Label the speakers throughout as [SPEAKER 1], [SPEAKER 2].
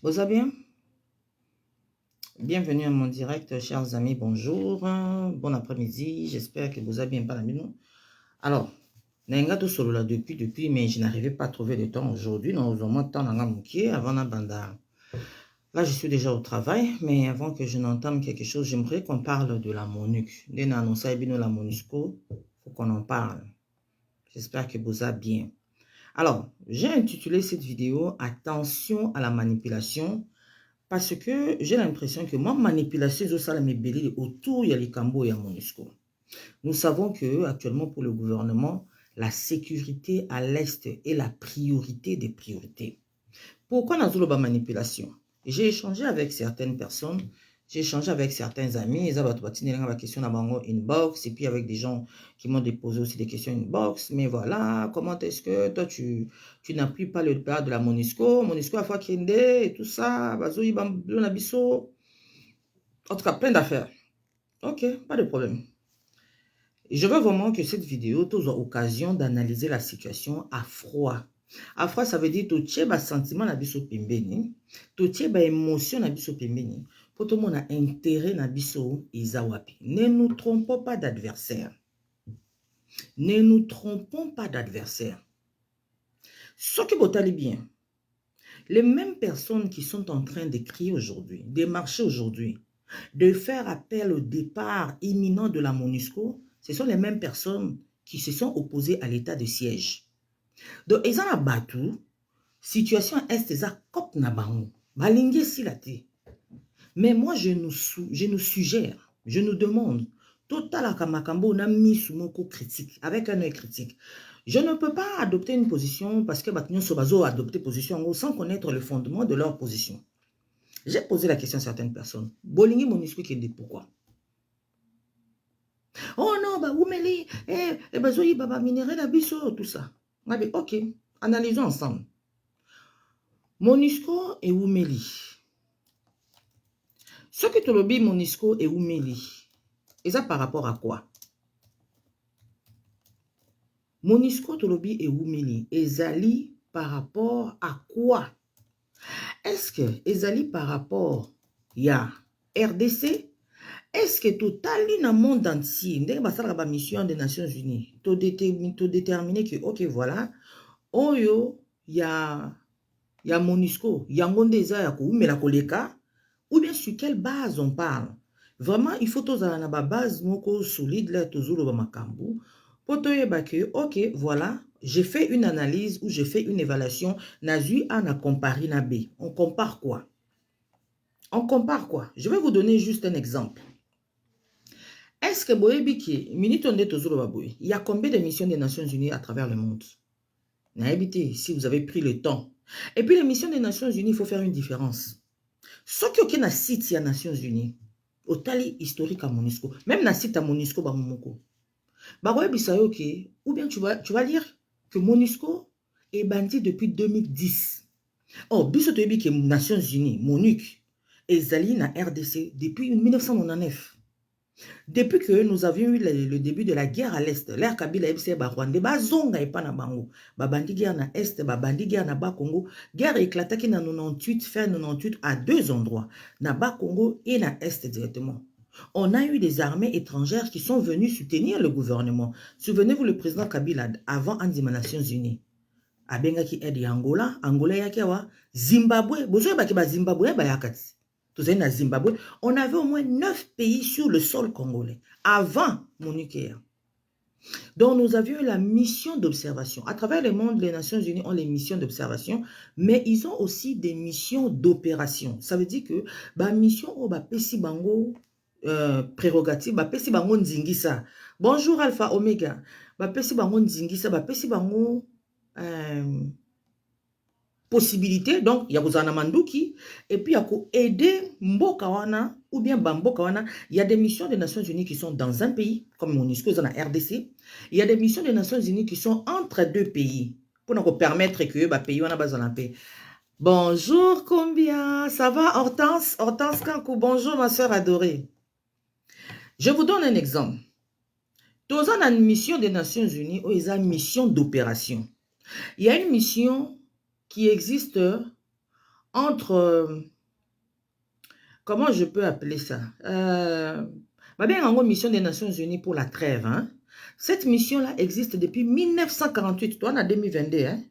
[SPEAKER 1] Vous allez bien? Bienvenue à mon direct, chers amis. Bonjour, bon après-midi. J'espère que vous allez bien par la maison. Alors, Nenga tout solo là depuis, mais je n'arrivais pas à trouver le temps aujourd'hui. Nous avons moins de temps dans avant la banda. Là, je suis déjà au travail, mais avant que je n'entame quelque chose, j'aimerais qu'on parle de la MONUC. Dès qu'on annonce la MONUSCO, faut qu'on en parle. J'espère que vous allez bien. Alors, j'ai intitulé cette vidéo Attention à la manipulation. Parce que j'ai l'impression que moi, manipulation, je ça me belli autour, il y a les Cambo et à MONUSCO. Nous savons que actuellement pour le gouvernement, la sécurité à l'Est est la priorité des priorités. Pourquoi nous avons la manipulation? J'ai échangé avec certaines personnes, j'ai échangé avec certains amis, ils ont la question dans inbox, et puis avec des gens qui m'ont déposé aussi des questions inbox, mais voilà, comment est-ce que toi tu n'appuies pas le plat de la MONUSCO a fait Kende et tout ça, en tout cas plein d'affaires. Ok, pas de problème. Je veux vraiment que cette vidéo t'ouvre l'occasion d'analyser la situation à froid. À froid, ça veut dire que tu as un sentiment na biso pembeni, tu as une émotion na biso pembeni, pour tout le monde a intérêt na biso izawapi. Ne nous trompons pas d'adversaire. Ne nous trompons pas d'adversaire. Ce qui vous allez bien, les mêmes personnes qui sont en train de crier aujourd'hui, de marcher aujourd'hui, de faire appel au départ imminent de la MONUSCO, ce sont les mêmes personnes qui se sont opposées à l'état de siège. Donc, ils ont battu, situation est eza kop na bango, balingi silate. Mais moi, je nous suggère, je nous demande, total makambo na misu moko critique, avec un œil critique. Je ne peux pas adopter une position parce que Batinyo Sobazo a adopté position sans connaître le fondement de leur position. J'ai posé la question à certaines personnes. Bolingi MONUSCO qui dit pourquoi? Oh non, bah Oumeli, bazoyi baba minéré la biso, tout ça. Ok, analysons ensemble. MONUSCO et Oumeli. Ce que tu le dis, MONUSCO et Oumeli, et ça par rapport à quoi? MONUSCO, Tolobi et Oumeli, ezali par rapport à quoi? Est-ce que ezali par rapport à RDC? Est-ce que total dans le monde entier, la mission des Nations Unies, tu déterminer que, ok, voilà, oyo, il y a MONUSCO, il y a Mondeza, mais la koleka, ou bien sur quelle base on parle? Vraiment, il faut tous avoir une base solide, là, toujours le makambu, pour te ok, voilà, j'ai fait une analyse ou j'ai fait une évaluation, nazu a comparé na B. On compare quoi? On compare quoi? Je vais vous donner juste un exemple. Est-ce que il y a combien de missions des Nations Unies à travers le monde? Si vous avez pris le temps. Et puis les missions des Nations Unies, il faut faire une différence. Ce qui est dans le site des Nations Unies, au tali historique à MONUSCO, même dans le site à MONUSCO, ou bien tu vas lire que MONUSCO est bandit depuis 2010. Oh, biso to yebi que Nations Unies, MONUC, ezali na RDC depuis 1999. Depuis que nous avions eu le début de la guerre à l'Est, l'ère Kabila ebse ba Rwanda, ba zonga epa na bango, ba bandi guerre na Est, ba bandi guerre na ba Congo, guerre éclataki na 98, fin 98 à deux endroits, na ba Congo et na Est directement. On a eu des armées étrangères qui sont venues soutenir le gouvernement. Souvenez-vous, le président Kabila, avant Andima Nations Unies, abengaki aide Angola, Angola yakewa, Zimbabwe, bozo baki ba Zimbabwe ba yakati. Zimbabwe, on avait au moins 9 pays sur le sol congolais avant MONUC. Donc, nous avions la mission d'observation. À travers le monde, les Nations Unies ont les missions d'observation, mais ils ont aussi des missions d'opération. Ça veut dire que la mission au Pesi Bango prérogative, Pesi Bango Nzingisa. Bonjour Alpha Omega. Pesi Bango Nzingisa, Pesi Bango possibilité, donc il y a Bozana Manduki, et puis il y a aider Mbokawana, ou bien Bambokawana. Il y a des missions des Nations Unies qui sont dans un pays, comme MONUSCO dans la RDC. Il y a des missions des Nations Unies qui sont entre deux pays, pour nous permettre que les pays soient dans la paix. Bonjour, combien? Ça va, Hortense? Hortense Kankou, bonjour, ma soeur adorée. Je vous donne un exemple. Dans une mission des Nations Unies, il y a une mission d'opération. Il y a une mission qui existe entre... comment je peux appeler ça? Bien, en gros, mission des Nations Unies pour la trêve. Hein? Cette mission-là existe depuis 1948. Toi, on a 2022. Hein?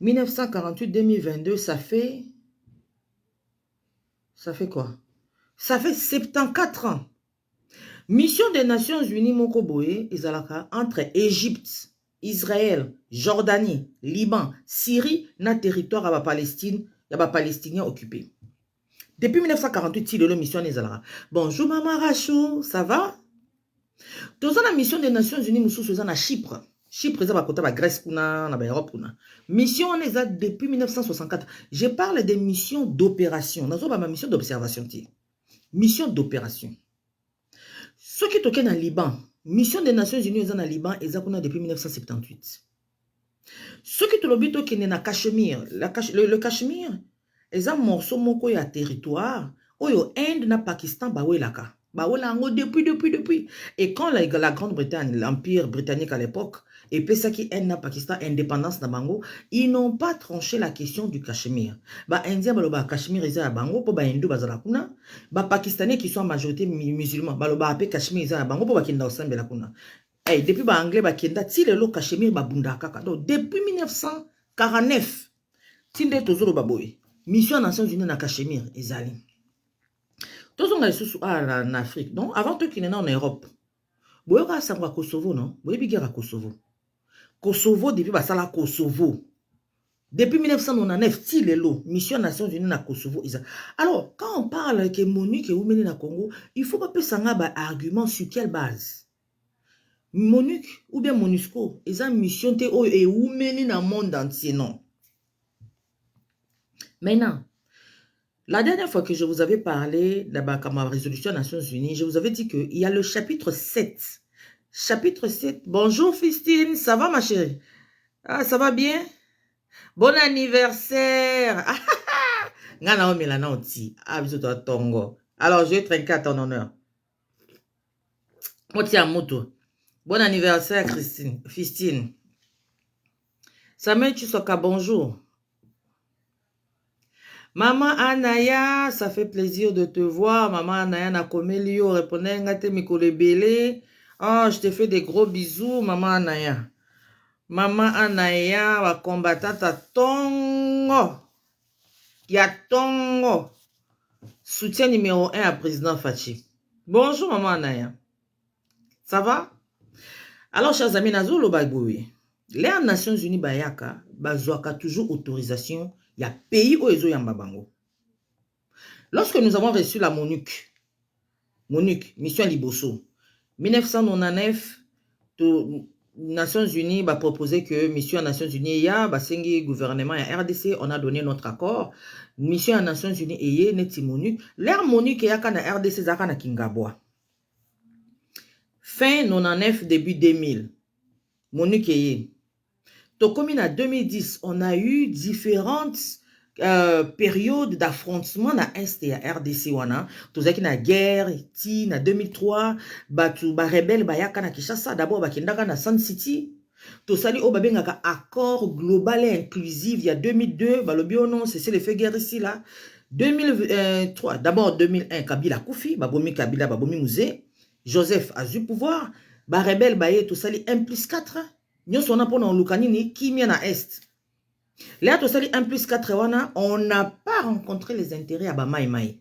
[SPEAKER 1] 1948-2022, ça fait... Ça fait quoi? Ça fait 74 ans. Mission des Nations Unies, Mokoboé, Izalaka, entre Égypte, Israël, Jordanie, Liban, Syrie, na territoire à la Palestine, il y a des Palestiniens occupés. Depuis 1948, il y a la mission des Izalaka. Bonjour Maman Rachou, ça va? Dans la mission des Nations Unies, nous sommes à Chypre. Chypre, c'est à côté de la Grèce, na Europe. Mission, on est depuis 1964. Je parle des missions d'opération. Nous avons ma mission d'observation. Mission d'opération. Ce qui est en Liban, mission des Nations Unies en Liban, ils ont depuis 1978. Ce qui est en Cachemire, le Cachemire, ils ont un morceau de territoire, où Inde na Pakistan, bawelaka. Bawelango depuis. Et quand la Grande-Bretagne, l'Empire britannique à l'époque, et puis ça qui Inde na Pakistan, indépendance na bango, ils n'ont pas tranché la question du Cachemire. Indien baloba Cachemire ils ont bango pour hindou bazala kuna, Pakistanais qui sont en majorité musulmans, baloba apé Cachemire ils ont bango pour kinda osambe la kuna. Et depuis anglais kinda ti le Cachemire bunda kaka. Donc depuis 1949, tinde tozolo baboy. Mission des Nations Unies na Cachemire ezali. Tous on a sous en Afrique. Donc avant tout qu'il est en Europe. Boyoka sangwa Kosovo non? Boyebigera Kosovo. Kosovo depuis basala Kosovo. Depuis 1999, si les lots, mission Nations Unies na Kosovo. Alors, quand on parle que MONUC est oumeni na Congo, il faut pas peu sanga ba argument sur quelle base? MONUC ou bien MONUSCO, ils ont mission te o et oumeni na monde entier non. Maintenant, la dernière fois que je vous avais parlé de ma résolution des Nations Unies, je vous avais dit qu'il y a le chapitre 7. Chapitre 7. Bonjour Fistine, ça va ma chérie? Ah, ça va bien? Bon anniversaire! Alors, je vais trinquer à ton honneur. Bon anniversaire, Fistine. Samuel Chusoka, bonjour. Maman Anaya, ça fait plaisir de te voir. Maman Anaya Nakomelio, répondez ngate mikolebele. Oh, je te fais des gros bisous, Maman Anaya. Maman Anaya, wa combattante à Tongo. Ya Tongo. Soutien numéro 1 à président Fachi. Bonjour, Maman Anaya. Ça va? Alors, chers amis, Nazolo Bagboui. Les Nations Unies Bayaka, bazouaka toujours autorisation. Il y a pays où ils ont bango. Lorsque nous avons reçu la MONUC, mission Liboso, 1999, Nations Unies a proposé que mission à Nations Unies, il y a Basengi gouvernement et RDC, on a donné notre accord. Mission à Nations Unies, il y a neti MONUC. L'air MONUC, il y a kana RDC, zakana Kingaboa. Fin 99, début 2000. MONUC, il y a. Comme en 2010, on a eu différentes périodes d'affrontement na Est et RDC wana. Tout ça qui na guerre, en 2003, batu ba rebelle ba yaka na Kinshasa, d'abord ba kindaka na Sun City. Tout ça li o babengaka accord global et inclusif il y a 2002, ba lobi non, c'est le fait guerre ici là. 2003, d'abord 2001 Kabila Koufi, ba bomi Kabila ba bomi Mouzé, Joseph a eu pouvoir, ba rebelle ba ye tout ça li 1+4. Nous sommes pour Lukanini qui vient à Est. Là, on n'a pas rencontré les intérêts à Bamaïmaï.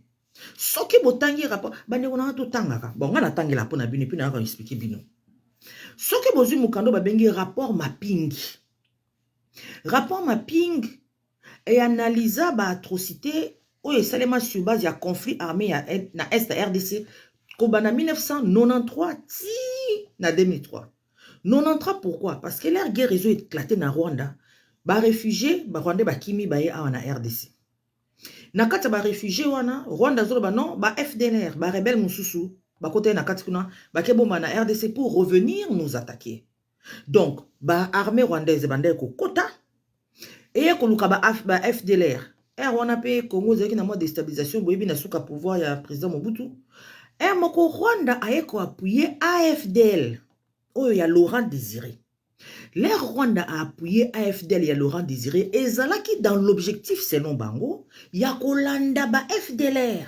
[SPEAKER 1] Ce qui est botangi rapport, on a tout tangaka. Bon, on a tangi la pona bini, puis on a expliqué bino. Ce qui est bozu mukando babengi rapport mapping. Rapport mapping et analysa ba atrocité ou et salema sur base ya conflit armé na Est à RDC. Kobana 1993 ti na 2003. 93 pourquoi? Parce que leur guerre réseau éclaté na Rwanda. Ba réfugiés, ba Rwanda ba kimi ba ye na RDC. Na kata ba réfugiés wana, Rwanda zolo ba non, ba FDLR, ba rebelle mususu, ba kote na kata kuna, ba kebomba na RDC pour revenir nous attaquer. Donc, ba armée rwandaise bande ko kota et ko luka ba FDLR. Rwanda pe Congo zeki na mo déstabilisation boyebi na suka pouvoir ya président Mobutu. Moko Rwanda aye ko appuyer AFDL. Oh, il y a Laurent Désiré. Les Rwanda a appuyé AFDL et Laurent Désiré et Zalaki dans l'objectif selon Bango, Yakolanda ba FDLR.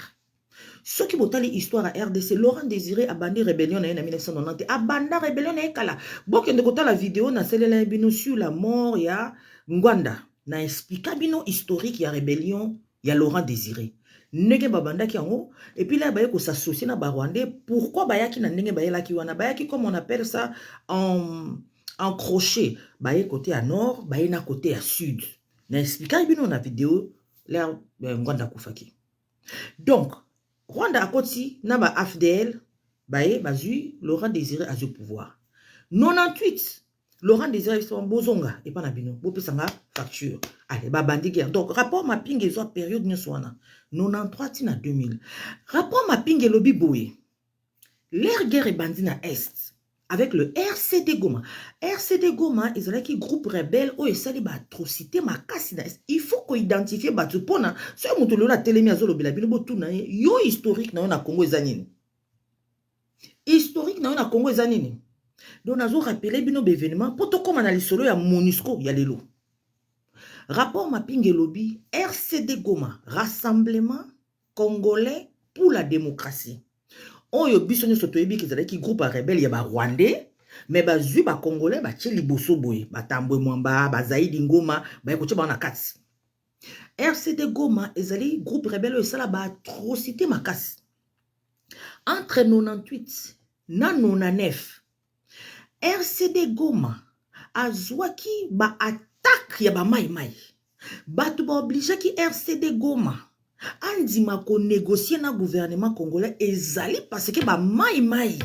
[SPEAKER 1] Ce qui botali histoire à RDC, Laurent Désiré a bandé rébellion en 1990, a banda rébellion en kala. Bon, quand on la vidéo, na celle bino sur la mort ya Ngwanda, na expliqué bino historique ya rébellion ya Laurent Désiré. Nege babanda ki yango, et puis là, baye ko s'associer na Barwandais. Pourquoi bayaki na nenge baye la ki wana? Bayaki comme on appelle ça en crochet. Baye côté à nord, baye na côté à sud. Na expliqué bino na vidéo, là, Ngwanda koufaki. Donc, Rwanda a côté, na ba AFDL, baye, bazui, Laurent Désiré a du pouvoir. 98, Laurent Désiré est en bozonga, et pas na bino, bopesanga facture. Allez, ba bandi guerre. Donc, rapport mapping et soit période nyoswana. 93 tina 2000. Rapport mapping et lobby boye. L'air guerre et bandi na Est. Avec le RCD Goma. RCD Goma, ils ont qui groupe rebelle où ils sali ba atrocité ma casse. Il faut qu'on identifie ba tu pona. Ce que nous la télémi azolo bilabino botu na yo historique na Congo ezanini. Historique na Congo ezanini. Donc nazo rappeler bino événement pour to comme na lisolo ya MONUSCO ya lelo. Rapport mapping et lobby RCD Goma, Rassemblement Congolais pour la démocratie. Oyo biso nyo sotoyebi kezala ki groupe rebelle ya ba Rwandais mais ba zui ba Congolais ba tche liboso boye ba Tambwe Mwamba ba Zaidi Ngoma ba ekoche ba na kati. RCD Goma ezali groupe rebelle oyo sala ba atrocité makasi. Entre 98 na 99 RCD Goma azwaki ba attaque ya ba mai mai. Batu ba obligé ki RCD Goma andima ko négocier na gouvernement congolais ezali parce que ba mai mai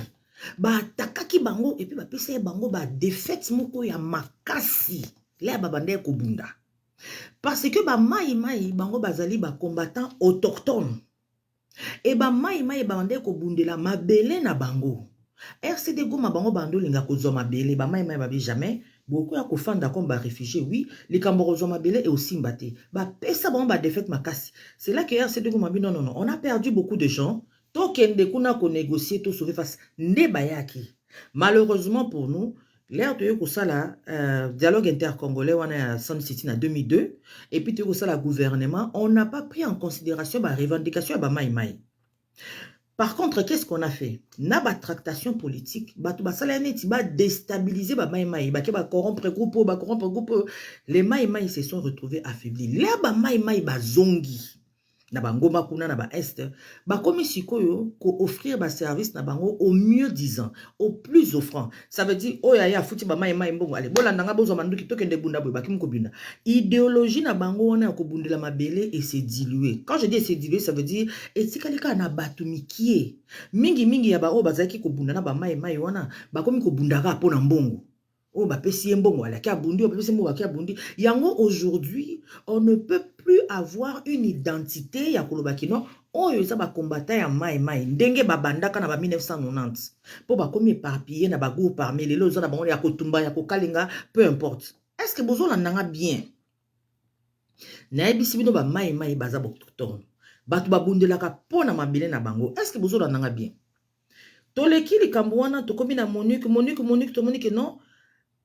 [SPEAKER 1] ba atakaki bango et puis ba pesa bango ba défaite moko ya makasi le ba bande ko bunda parce que ba mai mai bango bazali ba combattant autochtone et ba mai mai ba bande ko bundela mabele na bango RCD Goma bango bando linga ko zo mabele ba mai mai ba bi jamais beaucoup à kofanda comme ba réfugié oui les Camborozo mabele et aussi mbaté ba pesa bon ba défaite makasi c'est là que RCD Goma bi non on a perdu beaucoup de gens token de kuna ko négocier tout sauver face nde bayaki malheureusement pour nous l'air de ko sala dialogue intercongolais wana à Sun City en 2002 et puis to sala gouvernement on n'a pas pris en considération ba revendication ba mai mai. Par contre, qu'est-ce qu'on a fait? Na ba tractation politique, ba to ba salaneti ba déstabiliser ba mai mai, ba ke ba corrompre groupe, les mai mai se sont retrouvés affaiblis. Les ba mai mai ba zongi. Na ba ngoma kuna na ba est, ba komi sikoyo ko offrir ba service na bango au mieux disant, au plus offrant. Ça veut dire oh ya futi ba mai mai mbongo ale bola ndanga bozo manduki tokende bunda boy ba kim ko bunda. Idéologie na bango wana ko bundela mabele et c'est dilué. Quand je dis c'est dilué, ça veut dire etikalika na batumikie. Mingi ya ba o bazaki ko bunda na ba mai mai wana ba komi ko bundaka pona mbongo. Oh, bah, pesi mbongo, ala ki abundi, oh, pesi mbongo, ki abundi. Yango, aujourd'hui, on ne peut plus avoir une identité, ya kolobaki, non? Oh, yo, ça, ba combattant ya mai mai. Ndenge ba bandaka na ba 1990. Po ba komi éparpillé na ba groupe parmi les lots, na ba ya kotumba, ya kokalinga, peu importe. Est-ce que bozo nanga bien? Na ebisi bino ba mai mai baza bokton. Batu ba bundelaka po na mabele na bango. Est-ce que bozo nanga bien? Toleki likambo wana, tokomi na Monique, non?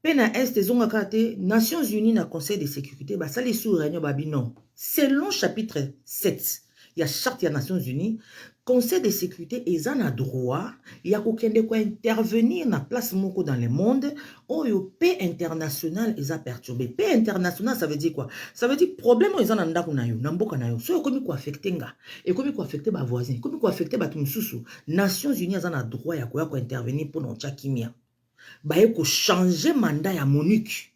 [SPEAKER 1] Pena Est zonga kate Nations Unies na Conseil de sécurité ba sali sous réunion babino. Selon chapitre 7, il y a charte des Nations Unies, Conseil de sécurité et en a droit, il y a kokende ko intervenir na place moko dans le monde, oyo paix international ils a perturbé. Paix international ça veut dire quoi? Ça veut dire problème ils en anda kuna yo, na mboka na yo. So komi ko affecter nga, et komi ko affecter ba voisin, komi ko affecter ba tumususu. Nations Unies en a droit ya ko intervenir pour non tchakimia. Baye ko changer mandat ya MONUC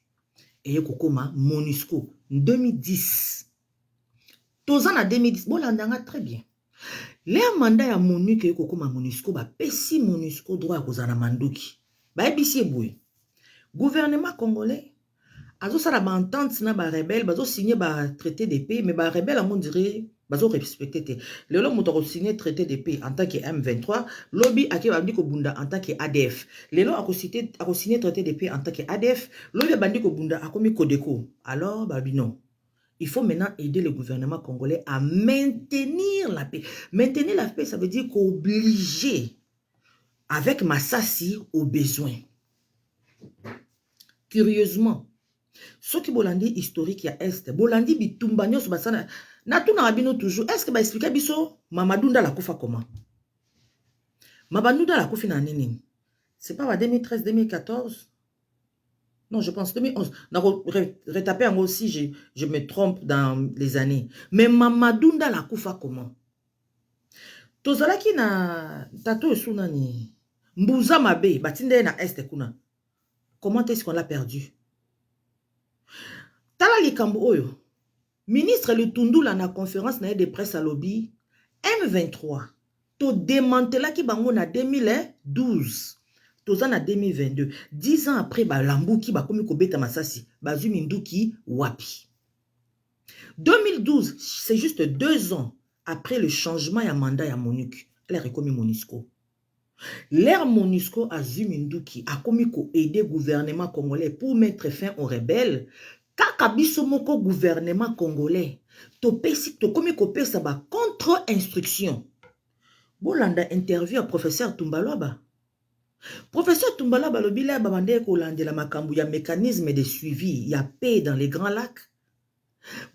[SPEAKER 1] et ko koma MONUSCO 2010. Tozan na 2010 bolandanga très bien. Les mandats ya MONUC et ko koma MONUSCO ba pesi MONUSCO droit ko zana manduki. Baye bisi boye. Gouvernement congolais azo sala ba entente na ba rebelle bazo signer ba traité de paix mais ba rebelle on dirait bazo respecter. Le long moto signer traité de paix en tant que M23, lobby ake bandi ko bunda en tant que ADF. Le long ako signer traité de paix en tant que ADF, lobby bandi ko bunda akomi Codeco. Alors babi non. Il faut maintenant aider le gouvernement congolais à maintenir la paix. Maintenir la paix, ça veut dire qu'obliger avec Massassi aux besoins. furieusement. Ce qui bolandi historique ya Est, bolandi bitumba nyonso basana. Na tuna abino toujours, est-ce que ba expliquer biso Mamadou Nda la kufa comment? Mamadou Nda la kufi na nini? C'est pas à 2013, 2014? Non, je pense 2011. Retaper en moi aussi, je me trompe dans les années. Mais Mamadou Nda la kufa comment? Tozalaki na tato sunani. Mbouza Mabe, batinde na Est kuna. Comment est-ce qu'on l'a perdu? Tala likambo oyo. Ministre Lutundu la na conférence na de presse à lobby M23. To démantela ki bango na 2012. Toza na 2022. 10 ans après ba lambuki ba komi kobeta masasi. Bazu minduki wapi. 2012, c'est juste 2 ans après le changement ya mandat ya MONUC. Elle a reconnu MONUSCO. L'ère MONUSCO a Zuminduki a commis ko aider gouvernement congolais pour mettre fin aux rebelles. Kaka biso moko gouvernement congolais to pesi to komi ko pesa ba contre instruction. Bolanda interview à professeur Tumbaloba. Professeur Tumbaloba lobila babande ko landela makambu ya mécanisme de suivi ya paix dans les grands lacs.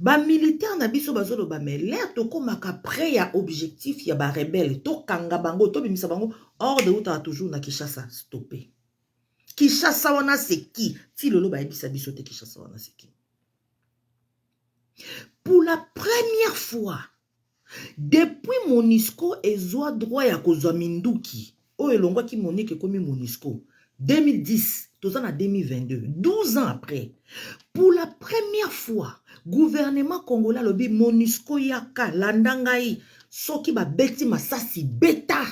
[SPEAKER 1] Ba militaire na biso bazolo ba mais l'air to komaka après ya objectif ya ba rebelle to kanga bango to bimisa bango hors de uta toujours na Kinshasa stoppé. Kinshasa wana c'est qui? Ti lolo ba ebisa biso te Kinshasa wana c'est qui? Pour la première fois depuis MONUSCO ezwa droit ya kozwa minduki o elongwa ki Monique komi MONUSCO 2010 toza na 2022 12 ans après. Pour la première fois, gouvernement congolais lobi MONUSCO yaka landangai soki ba beti masasi beta.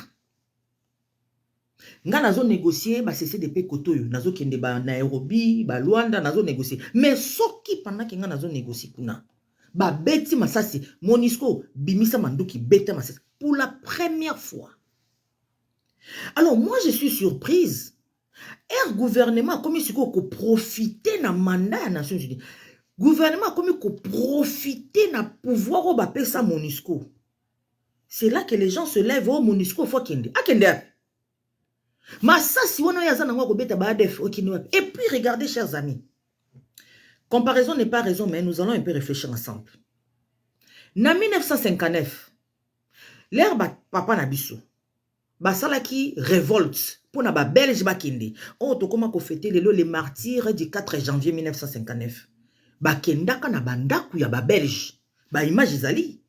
[SPEAKER 1] Nga nazo négocier ba CCDP kotoyo, nazo kende ba Nairobi, ba Luanda nazo négocier. Mais soki pendant que nga nazo négocier kuna, ba beti masasi MONUSCO bimisa manduki beta masasi pour la première fois. Alors moi je suis surprise. Un gouvernement comme si ko profiter na mandat des Nations Unies. Gouvernement comme ko profiter na pouvoir au bapé sa MONUSCO. C'est là que les gens se lèvent au MONUSCO faut kende. Akende. Ma ça si on a zana ko beta ba def okine. Et puis regardez chers amis. Comparaison n'est pas raison mais nous allons un peu réfléchir ensemble. Na 1959 l'ère papa na biso. Basala qui révolte pour na ba belge bakende. On to comment ko fêter les martyrs du 4 janvier 1959. Bakendaka na bandaku ya ba belge. Ba image ezali.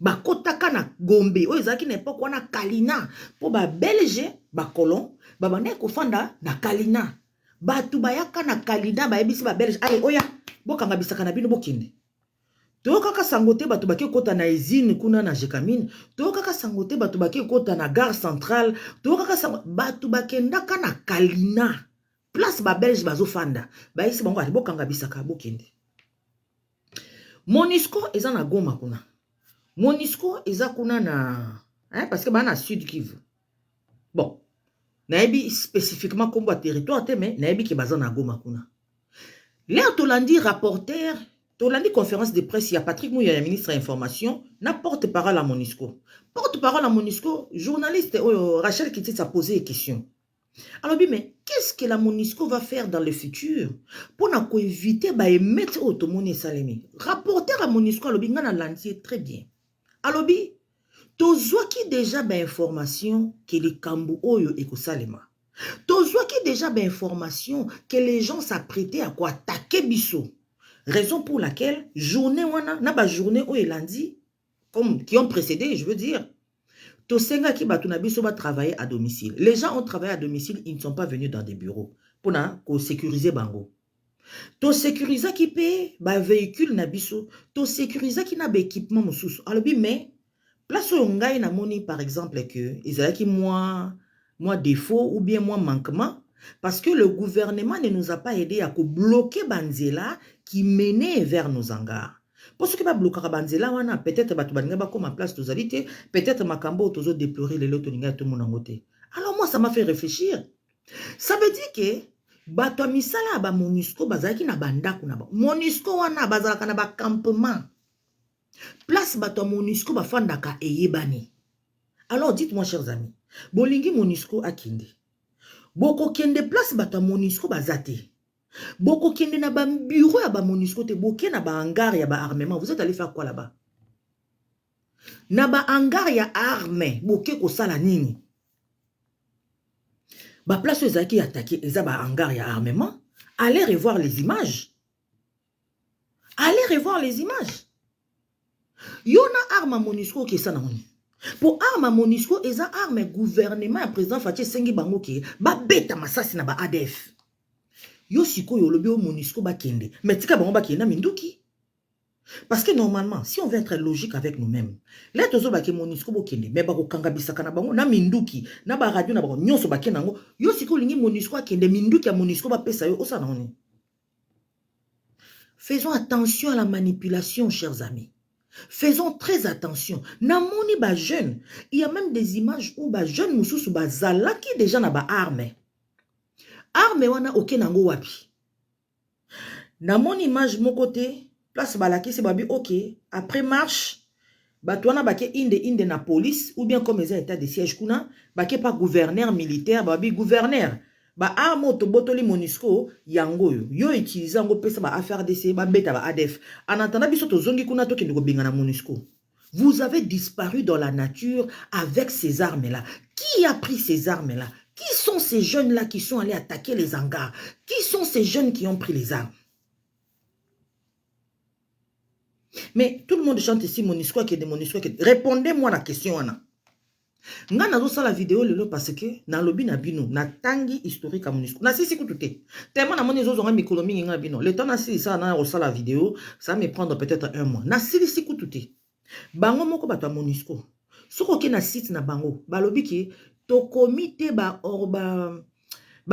[SPEAKER 1] Ba kotaka na Gombe. O ezaki na époque wana Kalina. Pour ba belge ba colon ba bande ko fanda na Kalina. Ba tu bayaka na Kalina ba ebisi ba belge. Allez oya bokanga bisaka na bino bokende. Tokaka sangote batu baki kota na usine kuna na Jekamine. Tokaka sangote batu baki kota na gare centrale. Tokaka sangote batu bakendaka na Kalina. Place ba belge bazo fanda. Ba isi bango ati bokanga bisaka bokende. MONUSCO eza na Goma kuna. MONUSCO eza kuna na parce que ba na Sud Kivu. Bon. Naebi spécifiquement comme territoire te mais naebi ki baza na Goma kuna. L'air Tolandi rapporteur Tolandi conférence de presse, il y a Patrick Mouya, ministre de l'Information, n'a porte-parole à MONUSCO. Porte-parole à MONUSCO, journaliste Rachel Kittis a posé une question. Alors, mais qu'est-ce que la MONUSCO va faire dans le futur pour éviter d'émettre Otomoni Salemi? Rapporteur à MONUSCO, alors, il a très bien. Alors, Tozwa qui déjà information que les Kambu Oyo et Salema. Tozwa qui déjà information que les gens s'apprêtaient à quoi attaquer Bisso. Raison pour laquelle, journée wana, na ba journée où lundi, comme qui ont précédé, je veux dire, Tosenga ki batu na biso ba travailler à domicile. Les gens ont travaillé à domicile, ils ne sont pas venus dans des bureaux pour na ko sécuriser bango. To sécuriser qui paye ba véhicule na biso, to sécuriser qui na ba équipement mosusu. Alors bi mais place où ngai na moni par exemple que ezalaki moi défaut ou bien moi manquement. Parce que le gouvernement ne nous a pas aidé à bloquer Banzela qui menait vers nos hangars. Parce que bloquer Banzela, peut-être que comme place peut-être Makambo tozo déplorer les lots tout le monde. Alors moi ça m'a fait réfléchir. Ça veut dire que bato misala ba MONUSCO bazaki na bandaku na ba. MONUSCO wana bazalaka na ba campement. Place bato MONUSCO ba fandaka eyebani. Alors dites-moi chers amis, bolingi MONUSCO akinde. Boko kende place bata MONUSCO bazate. Boko kende na ba bureau ya ba MONUSCO te, boke na ba hangar ya ba armement. Vous êtes allé faire quoi là-bas? Na ba hangar ya arme, boke ko sala nini? Ba place ezaki attaqué, eza ba hangar ya armement. Allez revoir les images. Allez revoir les images. Yona arme MONUSCO qui ça na moni. Pour arme MONUSCO, eza arme gouvernement ya président Fathi Sengi bango ki ba beta masasi na ba ADF. Yo siko yo lobi o MONUSCO ba kende. Mais tika bango ba kende minduki. Parce que normalement, si on veut être logique avec nous-mêmes, les tozo ba ke MONUSCO bo kende, mais ba ko kanga bisaka na bango na minduki, na ba radio na bango nyonso ba kende ngo. Yo siko lingi MONUSCO kende minduki ya MONUSCO ba pesa yo osa na oni. Faisons attention à la manipulation, chers amis. Faisons très attention. Namoni ba jeune, il y a même des images où ba jeune mususu ba zala qui déjà na ba arme. Arme wana oke nango wapi. Namoni image mon côté, place balaki se babi ok, après marche, batwana bake inde na police ou bien comme les états de siège kuna, bake pas gouverneur militaire, babi gouverneur. Ba arme to botoli MONUSCO yango yo utilise ngo pesa ba affaire DC ba beta ba ADF. En attendant biso to zongi kuna to kende ko benga na MONUSCO. Vous avez disparu dans la nature avec ces armes-là. Qui a pris ces armes-là? Qui sont ces jeunes-là qui sont allés attaquer les hangars? Qui sont ces jeunes qui ont pris les armes? Mais tout le monde chante ici MONUSCO qui est de MONUSCO. Répondez-moi la question, Anna. Nga nazo sa la vidéo lelo parce que na lobi na bino na tangi historique à MONUSCO. Na sisi kututé. Tellement na moni zozo nga mikolo mingi nga bino. Le temps na sisi ça na sa la vidéo, ça va me prendre peut-être un mois. Na sisi kututé. Bango moko bato ya MONUSCO. Soko ke na site na bango, ba lobi ki to comité ba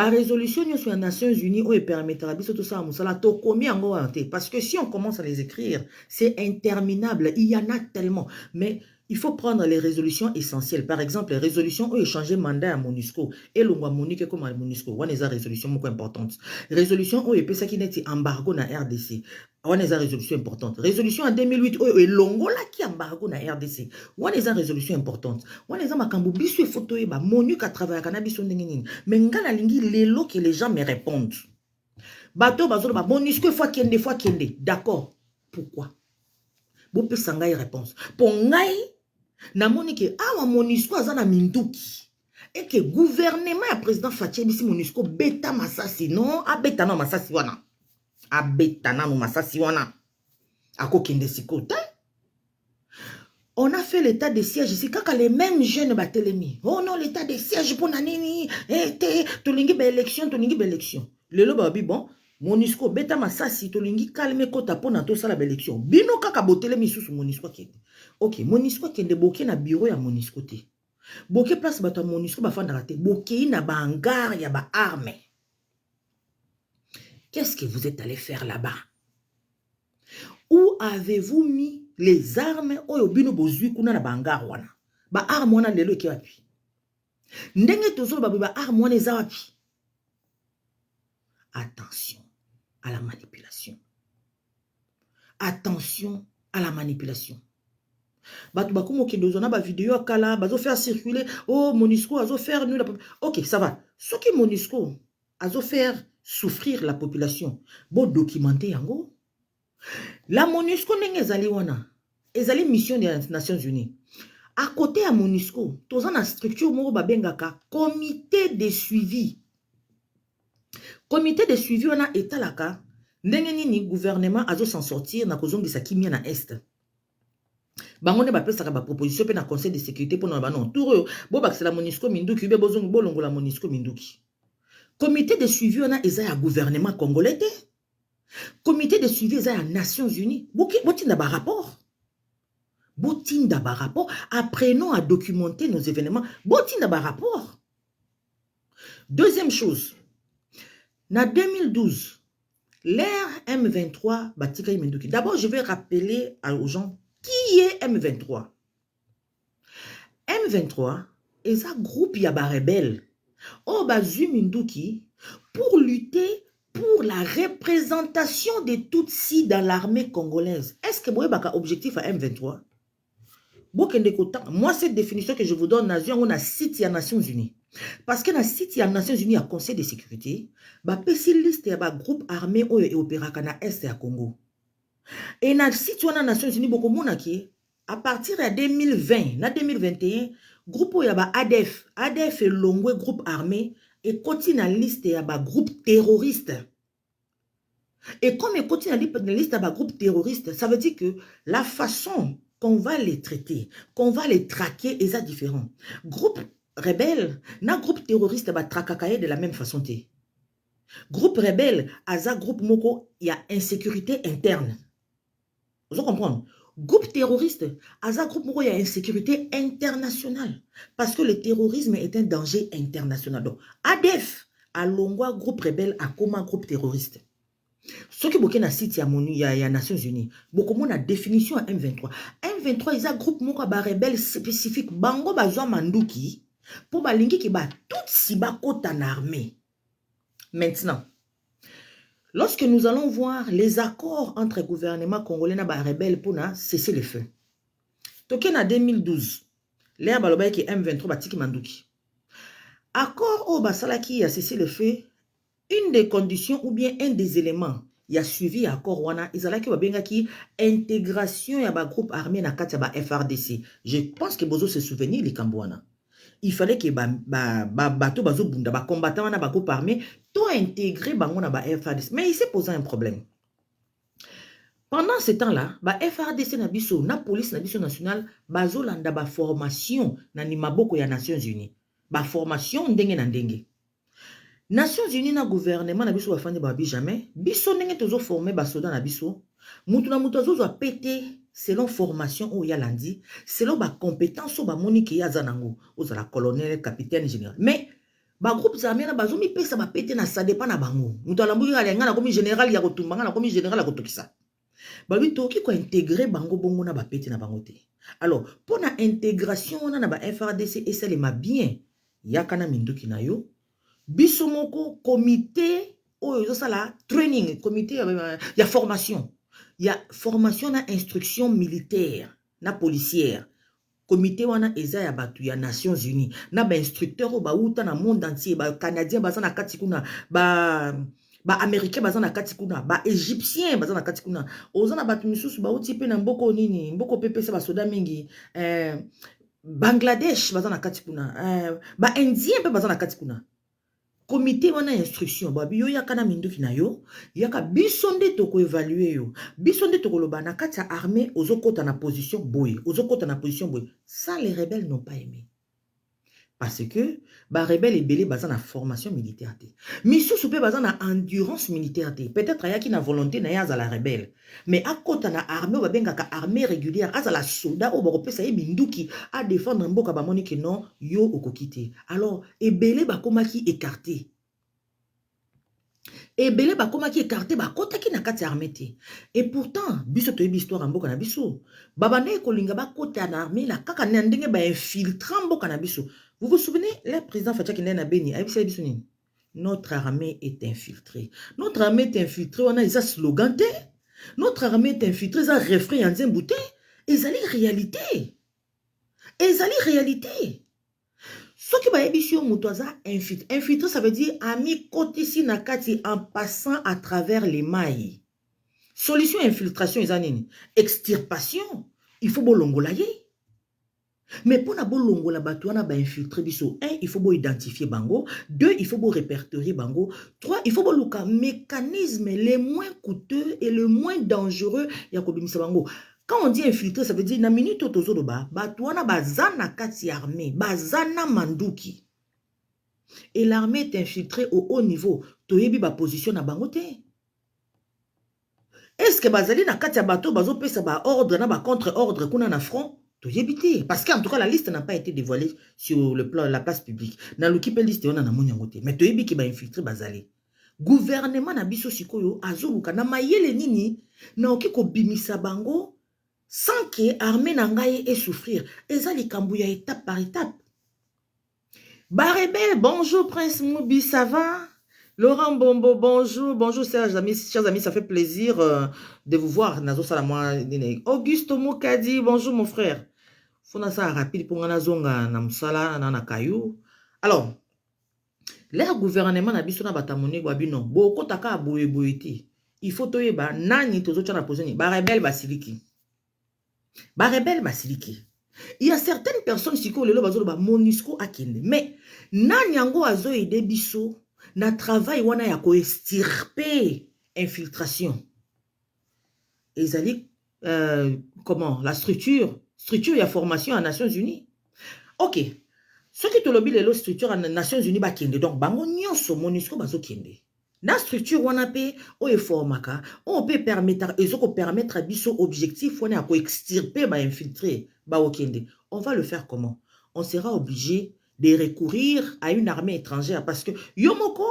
[SPEAKER 1] résolution sur les Nations Unies où il permettra biso tout ça musala to komi yango ante parce que si on commence à les écrire, c'est interminable, il y en a tellement mais il faut prendre les résolutions essentielles. Par exemple, les résolutions où échanger mandat à MONUSCO et l'ongwa monique comme à MONUSCO. On a des résolutions beaucoup importantes. Résolution où il peut ça qui n'est embargo na RDC. On a des résolutions importantes. Résolution en 2008 où il l'ongola qui embargo na RDC. On a des résolutions importantes. On a des makambo bisu et photo eba MONUC à travers cannabis ndengeni. Mais ngala lingi lelo que les gens me répondent. Bato bazolo ba MONUSCO fois kende. D'accord. Pourquoi? Bon peut sangai réponse. Pour ngai namoni ke awa MONUSCO azana minduki et que gouvernement ya président Fathi bisi MONUSCO beta masasi non abeta na masasi wana abeta na masasi wana akokende sikota. On a fait l'état de siège ici kaka les mêmes jeunes batelemi. Oh non, l'état de siège pour nanini tolingi ba élection lelo babi bon MONUSCO beta masasi tolingi calme kota pona to sala ba élection bino kaka botelemi susu MONUSCO kende. Ok, MONUSCO kende boke na bureau ya MONUSCO te. Boke place bato ya MONUSCO bafandaka te. Boke na ba hangar ya ba arme. Qu'est-ce que vous êtes allé faire là-bas? Où avez-vous mis les armes oyo bino bozui kuna na ba hangar wana? Ba arme wana lelo ki wapi? Ndenge tozolo ba arme wana eza wapi? Attention à la manipulation. Attention à la manipulation. Bato bakumo kendo zona ba vidéo akala bazo faire circuler oh MONUSCO azo faire nous la OK, ça va. Ce qui MONUSCO azo faire souffrir la population. Bon documenter yango. La MONUSCO ndenge ezali wana. Ezali mission des Nations Unies. À côté à MONUSCO, toza na structure moko babengaka comité de suivi. Comité de suivi wana etalaka ndenge nini gouvernement azo s'en sortir na kozongisa kimia na est. Bangonde ba pesa ba proposition pe na conseil de sécurité pour na ba non tour bo ba la MONUSCO minduki be bozongi bolongo la MONUSCO minduki. Comité de suivi wana eza ya gouvernement congolais. Comité de suivi eza ya Nations Unies. Botinda ba rapport. Botinda ba rapport, apprenons à documenter nos événements. Botinda ba rapport. Deuxième chose. Na 2012, l'ère M23 batika minduki. D'abord, je vais rappeler aux gens qui est M23? M23 est un groupe yaba rebelle. Oh, bazu minduki pour lutter pour la représentation des Tutsis dans l'armée congolaise. Est-ce que vous avez un objectif à M23? Moi, cette définition que je vous donne, on a site des Nations Unies. Parce que dans le site, il y a les Nations Unies, à Conseil de sécurité, bah, liste, il y a un groupe armé et opéraka na Est et à Congo. Et dans le site, il y a les Nations Unies, beaucoup de monde à partir de 2020, na 2021, groupe où il y a ADF. ADF est l'ongwe groupe armé et continue la liste, il y a un groupe terroriste. Et comme il continue la liste, il y a un groupe terroriste, ça veut dire que la façon qu'on va les traiter, qu'on va les traquer, est différent. Groupe rebelle, na groupe terroriste va traquer de la même façon. Groupe rebelle, aza groupe moko, il y a insécurité interne. Vous comprenez? Groupe terroriste, aza groupe moko, il y a insécurité internationale. Parce que le terrorisme est un danger international. Donc, ADF, à Longwa, groupe rebelle, à comment groupe terroriste. Ce qui est dans le site, il y a Nations Unies. Beaucoup de la définition à M23. M23, il y a un groupe moko, rebelle spécifique. Bango, bazwa manduki. Pour balingi qui bat tout si bas côté en armée. Maintenant, lorsque nous allons voir les accords entre le gouvernement congolais et les rebelles pour cesser le feu. Toké en 2012, l'air balobé qui M23 batiki mandouki. Accord au basala qui a cessé le feu, une des conditions ou bien un des éléments, il a suivi l'accord wana, ils allaient qui intégration ya ba groupe armé na kati ya ba FRDC. Je pense que bozo se souvenir les Kambouana. Il fallait que bateau bazo bunda ba combattant na ba groupe armé tout intégrer bango na ba FRDC. Mais il s'est posé un problème. Pendant ce temps-là, ba FRDC na biso na police na biso nationale bazo landa ba formation na nimaboko ya Nations Unies. Ba formation ndenge na ndenge. Nations Unies na gouvernement na biso bafandi ba jamais biso ndenge tozo former ba soldats na biso mutu na mutu azo pété selon formation ou ya landi selon ba compétence ou ba monique ya zanango ozala colonel capitaine général mais ba groupe armé na bazo mi pesa ba pété na ça dépend na bango mutu alambuki alenga na komi général ya kotumbanga na komi général ya kotokisa ba lui toki ko intégrer bango bongo na ba pété na bango te. Alors pour na intégration na ba FRDC et ça les ma bien yakana minduki na yo biso moko comité oyo sala training comité ya formation ya formation na instruction militaire na policière comité wana eza ya batu ya Nations Unies na ba instructeur o ba uta na monde entier ba canadien baza na kati kuna ba américain baza na kati kuna ba égyptien baza na kati kuna oza na batu misusu ba uti pe na mboko nini mboko PPC ba soda mingi Bangladesh baza na kati kuna ba indien pe baza na kati kuna. Comité wana instruction babi yo yaka na minduki na yo yaka biso nde toko évaluer yo biso nde toko loba na kati ya armée ozokota na position boye ozokota na position boye. Ça les rebelles n'ont pas aimé parce que ba rebelle ebele baza na formation militaire te misusu pe baza na endurance militaire te peut-être ayaki na volonté na ya za la rebelle mais akota na armée ba bengaka armée régulière aza la soldat o bakopesa ye binduki a défendre mboka ba moni que non yo okokite. Alors ebele bakomaki écarté ebele bakomaki écarté bakotaki na kati armée te et pourtant biso toyebi histoire ya mboka na biso babande kolinga bakota na armée la kaka na ndenge ba infiltrant mboka na biso. Vous vous souvenez, le président Fataki Ndena Beni a dit notre armée est infiltrée. Notre armée est infiltrée, on a des slogans. Notre armée est infiltrée, ça refrain en zembouté. Et ça est réalité. Et ça est réalité. Ce qui va être infiltré, ça veut dire ami côté si nakati en passant à travers les mailles. Solution infiltration, extirpation. Il faut bolongolayer. Mais pour na bolongo la batouana ba infiltrer biso, il faut identifier bango, 2 il faut répertorier bango, 3 il faut le mécanisme les moins coûteux et le moins dangereux ya ko bimisa bango. Quand on dit infiltrer, ça veut dire na minute tozo ba batouana bazana kati armée, bazana manduki. Et l'armée est infiltrée au haut niveau, toyebi ba position na bango te. Est-ce que bazali na kati ya bateau bazo pesa ba ordre na ba contre-ordre kuna na front? Parce qu'en tout cas, la liste n'a pas été dévoilée sur le plan, la place publique. Dans le kipe liste, on a monyangote. Mais tu qui va infiltrer bazali. Gouvernement na biso sikoyo azoluka na mayele nini na okiko bimisa bango sans que armée na ngai et souffrir. Ezali kambuya étape par étape. Barebel, bonjour Prince Moubi, ça va? Laurent Bombo, bonjour, bonjour chers amis, ça fait plaisir de vous voir. Nazo Salamwa, Auguste Moukadi, bonjour mon frère. Fona ça rapide pour ngana zonga na musala na kayou. Alors, leur gouvernement na biso na batamoni babino boko taka boye boyeti. Il faut toyeba nani tozo tchana poseni ba rebelle basiliki. Ba rebelle basiliki. Il y a certaines personnes qui ont le MONUSCO a kende. Mais nani yango azo ede biso na travail wana ya ko extirper infiltration. Ezali comment la structure ya formation à Nations Unies. OK. Ce qui te lobby les structure à Nations Unies ba kende donc bango nyonso MONUSCO bazo kende. Na structure wana pe o e formaka on peut permettre ezoko permettre biso objectif wana ko extirper ba infiltrer ba okende. On va le faire comment? On sera obligé de recourir à une armée étrangère parce que yomoko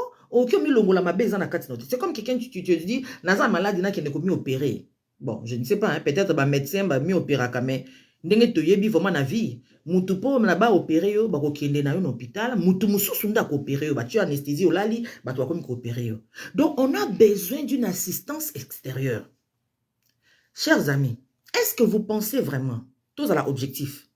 [SPEAKER 1] c'est comme quelqu'un tu te dis naza malade na kende ko mi opérer. Bon, je ne sais pas, hein, peut-être ba médecin ba mi opérer mais ndenge to yebi vraiment na vie mutu po na ba opérer yo ba ko kende na yo na hôpital mutu mususu nda ko opérer yo ba tu anesthésie olali ba to ko opérer yo. Donc on a besoin d'une assistance extérieure. Chers amis, est-ce que vous pensez vraiment tous à l'objectif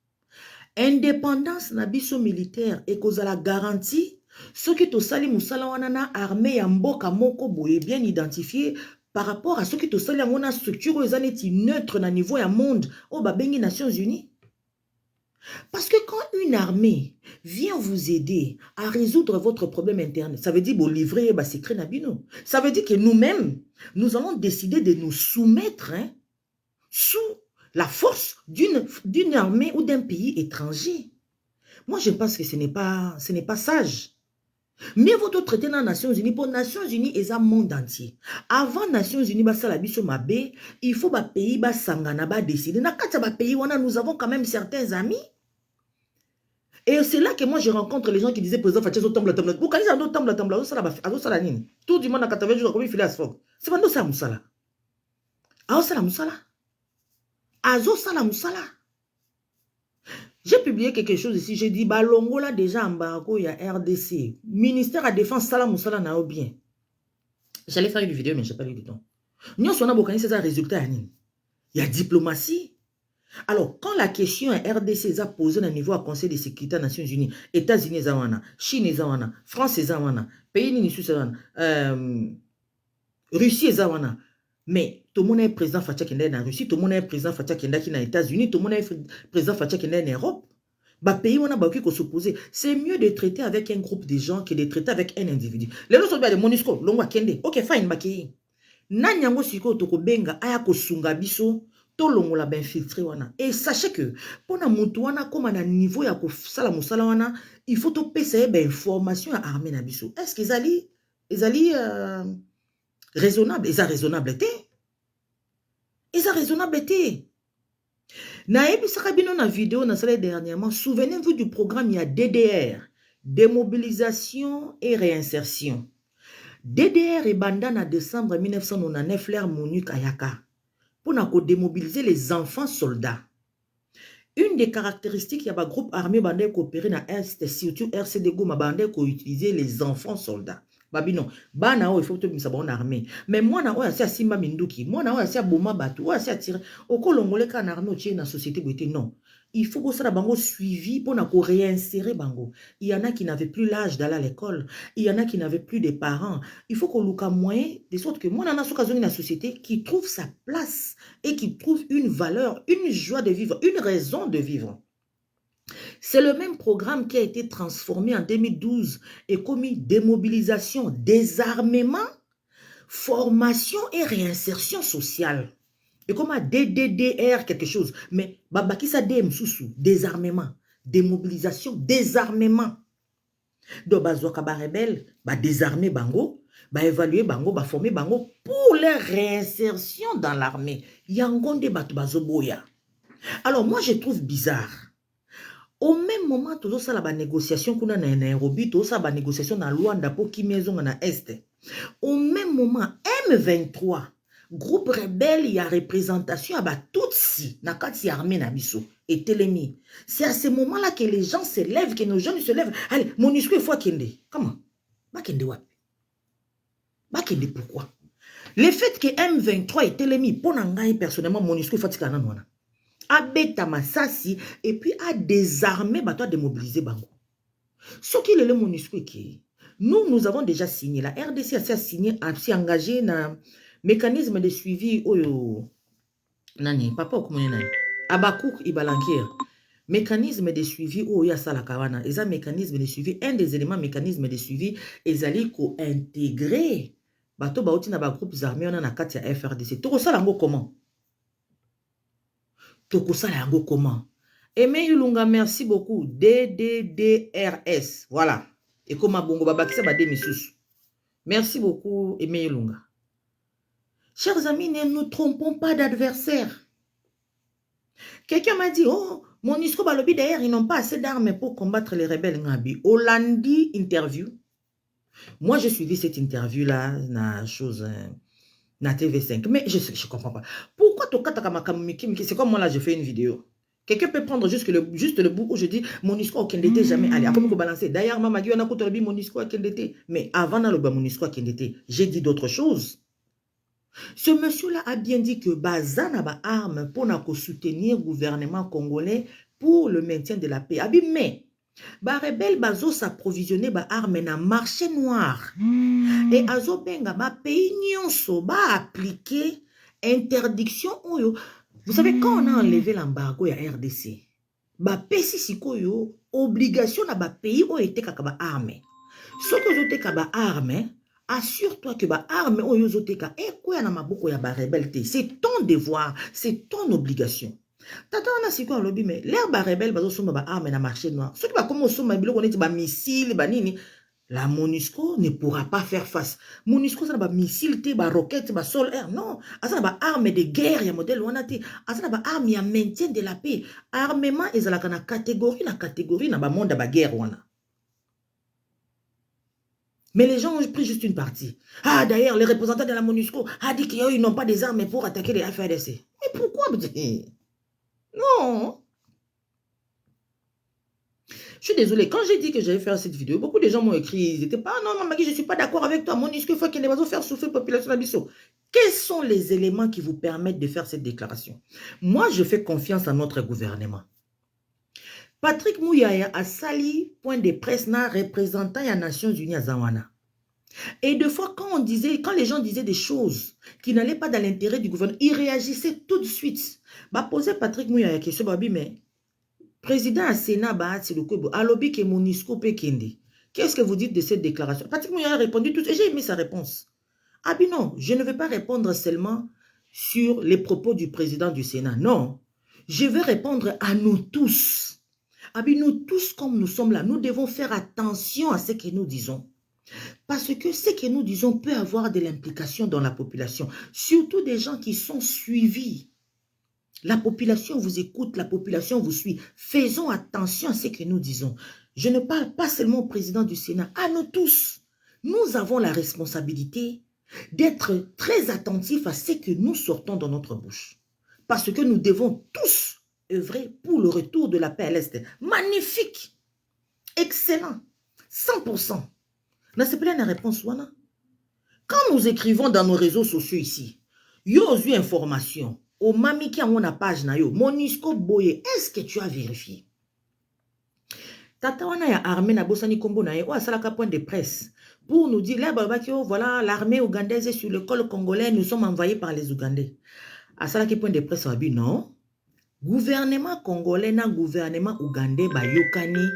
[SPEAKER 1] indépendance na biso militaire et cause à la garantie ce qui to sali musala wana na armée ya mboka moko boye bien identifié par rapport à ce qui te sali ngona structure aux années neutre na niveau ya monde au babengi Nations Unies. Parce que quand une armée vient vous aider à résoudre votre problème interne, ça veut dire vous livrer ba secret na bino. Ça veut dire que nous-mêmes nous allons décider de nous soumettre sous la force d'une armée ou d'un pays étranger. Moi je pense que ce n'est pas sage. Mieux vaut traiter dans les Nations Unies. Pour les Nations Unies, et ça monde entier. Avant les Nations Unies, il faut que pays ba sangana ba décider. Dans les pays, nous avons quand même certains amis. Et c'est là que moi je rencontre les gens qui disaient président Fatia tombe. Pourquoi ils ont tombe tout du monde à 80 jours comme il fait asphalt. C'est pas ça musala. Azo sala musala. Azo sala musala. J'ai publié quelque chose ici, j'ai dit, Balongo là déjà en Barako, il y a RDC. Ministère à défense, Salam Moussala n'a bien. J'allais faire une vidéo, mais je n'ai pas eu du temps. Nous sommes beaucoup c'est un résultat. Il y a diplomatie. Alors, quand la question est RDC a posé au niveau du Conseil de sécurité des Nations Unies, États-Unis, Chine, France, pays Russie, mais tout le monde est président Fatia Kenda en Russie, tout le monde est président Fatia Kenda qui est aux États-Unis, tout le monde est président Fatia Kenda en Europe. Bah pays on a beaucoup qu'on s'opposer. C'est mieux de traiter avec un groupe de gens que de traiter avec un individu. Les autres sont bien de MONUSCO, l'on va Kende. Ok, fine, bakei. Nanyango siko toko benga aya ko sunga biso to longo la ben filtré wana. Et sachez que pour na mutu wana comme à niveau ya ko sala musala wana, il faut to pesa ben information à armée na biso. Est-ce qu'ils allaient raisonnable, ils ont raisonnable été. Ils ont raisonnable été. Naïbi Sakabino na vidéo na salle dernièrement, souvenez-vous du programme, il y a DDR, démobilisation et réinsertion. DDR et Bandan en décembre 1999, l'air Monu Kayaka, pour démobiliser les enfants soldats. Une des caractéristiques, il y a un groupe armé bandé coopéré dans Est, surtout RCD Goma bandé qui utiliser les enfants soldats. Babino, bana il faut que tu sois armée. Mais moi na oya sia simba minduki, moi na oya sia boma batu, oya sia tire. Okolongole ka na armée otie na société boité non. Il faut que ça bango suivi pour na ko réinsérer bango. Il y en a qui n'avaient plus l'âge d'aller à l'école, il y en a qui n'avaient plus de parents. Il faut qu'on luka moyen de sorte que moi na soka zone na société qui trouve sa place et qui trouve une valeur, une joie de vivre, une raison de vivre. C'est le même programme qui a été transformé en 2012 et commis démobilisation, désarmement, formation et réinsertion sociale. Et comme un DDDR quelque chose. Mais babaki ça DMSUSU, désarmement, démobilisation, désarmement. Donc bazoka ba rebelle, ba désarmer bango, ba évaluer bango, ba former bango pour leur réinsertion dans l'armée. Yangonde batu bazoboya. Alors moi je trouve bizarre. Au même moment, tout ça la négociation qu'on a na Nairobi, tout ça la négociation na Luanda pour qui maison na Est. Au même moment, M23, groupe rebelle, il y a représentation à Tutsi, na kati armée na biso et Télémi. C'est à ce moment-là que les gens se lèvent, que nos jeunes se lèvent. Allez, MONUSCO il faut kende. Comment? Ba kende wapi? Ba kende pourquoi? Le fait que M23 et Télémi, pour n'engager personnellement MONUSCO il faut tika nanwana. A beta masasi et puis à désarmer, bah toi démobiliser bango. Ce qui est le MONUSCO qui nous avons déjà signé. La RDC a signé, a engagé dans mécanisme de suivi. Nani, papa, comment on dit? Abakouk Ibalankir. Mécanisme de suivi, ya salakawana. Et ça, mécanisme de suivi, un des éléments mécanisme de suivi, ils allaient intégrer. Bato baouti na ba groupes armés, on a na katia FRDC. Toko ça lango comment? Toko ça lango comment? Aimé Yulunga, merci beaucoup. DDDRS. Voilà. Et comme bongo babakisa ba demisous. Merci beaucoup, Aimé Yulunga. Chers amis, ne nous trompons pas d'adversaire. Quelqu'un m'a dit, oh, MONUSCO balobi d'ailleurs, ils n'ont pas assez d'armes pour combattre les rebelles Ngabi. Hollandi interview. Moi, j'ai suivi cette interview-là, na chose, na TV5. Mais je ne comprends pas. Pourquoi c'est comme moi là, je fais une vidéo. Quelqu'un peut prendre juste le bout où je dis MONUSCO au Kendete jamais allé. Après, on peut balancer. D'ailleurs, maman, on a coupé MONUSCO au Kendete. Mais avant le MONUSCO au Kendete, j'ai dit d'autres choses. Ce monsieur-là a bien dit que Bazana ba arme pour soutenir le gouvernement congolais pour le maintien de la paix. Mais ba rebelle bazo s'approvisionner ba arme na marché noir. Et azo benga ba pays nyonso ba appliquer interdiction oyo. Vous savez, quand on a enlevé l'embargo ya RDC, ba pesi sikoyo obligation na ba pays oyo ete kaka ba arme. Ce que zo te ka ba arme, assure-toi que ba arme oyo zo te ka ekoya na maboko ya ba rebelle te. C'est ton devoir, c'est ton obligation. Tata wana siko alobi mais l'air ba rebelle bazo soma ba arme na marché noir. Ce qui va comme soma biloko neti ba missile ba nini. La MONUSCO ne pourra pas faire face. MONUSCO, ça n'a pas missile, ba roquette, ba sol air. Non. Ça n'a pas arme de guerre, ya modèle wanate. Ça n'a pas arme, ya maintien de la paix. Armement, ils ont la catégorie, na ba monde ba guerre wana. Mais les gens ont pris juste une partie. Ah, d'ailleurs, les représentants de la MONUSCO ont dit qu'ils n'ont pas des armes pour attaquer les FARDC. Mais pourquoi? Non. Je suis désolée, quand j'ai dit que j'allais faire cette vidéo, beaucoup de gens m'ont écrit, ils n'étaient pas, non, Magui, je ne suis pas d'accord avec toi, MONUSCO, il faut qu'il ne va faire souffrir la population d'Abisso. Quels sont les éléments qui vous permettent de faire cette déclaration? Moi, je fais confiance à notre gouvernement. Patrick Mouyaya a sali point de presse na représentant des Nations Unies à Zawana. Et deux fois, quand les gens disaient des choses qui n'allaient pas dans l'intérêt du gouvernement, ils réagissaient tout de suite. Bah, poser Patrick Mouyaya question, mais président à Sénat, alobi ke MONUSCO pe kende. Qu'est-ce que vous dites de cette déclaration? Patrick Mouyaya a répondu tout et j'ai aimé sa réponse. Ah bien non, je ne vais pas répondre seulement sur les propos du président du Sénat. Non, je vais répondre à nous tous. Ah bien nous tous comme nous sommes là, nous devons faire attention à ce que nous disons. Parce que ce que nous disons peut avoir de l'implication dans la population. Surtout des gens qui sont suivis. La population vous écoute, la population vous suit. Faisons attention à ce que nous disons. Je ne parle pas seulement au président du Sénat, à nous tous. Nous avons la responsabilité d'être très attentifs à ce que nous sortons dans notre bouche. Parce que nous devons tous œuvrer pour le retour de la paix à l'Est. Magnifique, excellent, 100%. Mais c'est plein de réponse, Wana. Quand nous écrivons dans nos réseaux sociaux ici, yo eu information. Au mami qui a mon page na yo, MONUSCO boye, est-ce que tu as vérifié? Tata wana ya armée na bosani kombo na ye, ou asalaka point de presse, pour nous dire, là, voilà, l'armée ougandaise est sur le col congolais, nous sommes envahis par les Ougandais. Asalaki point de presse, wabi, non. Gouvernement congolais na gouvernement ougandais, ba yokani,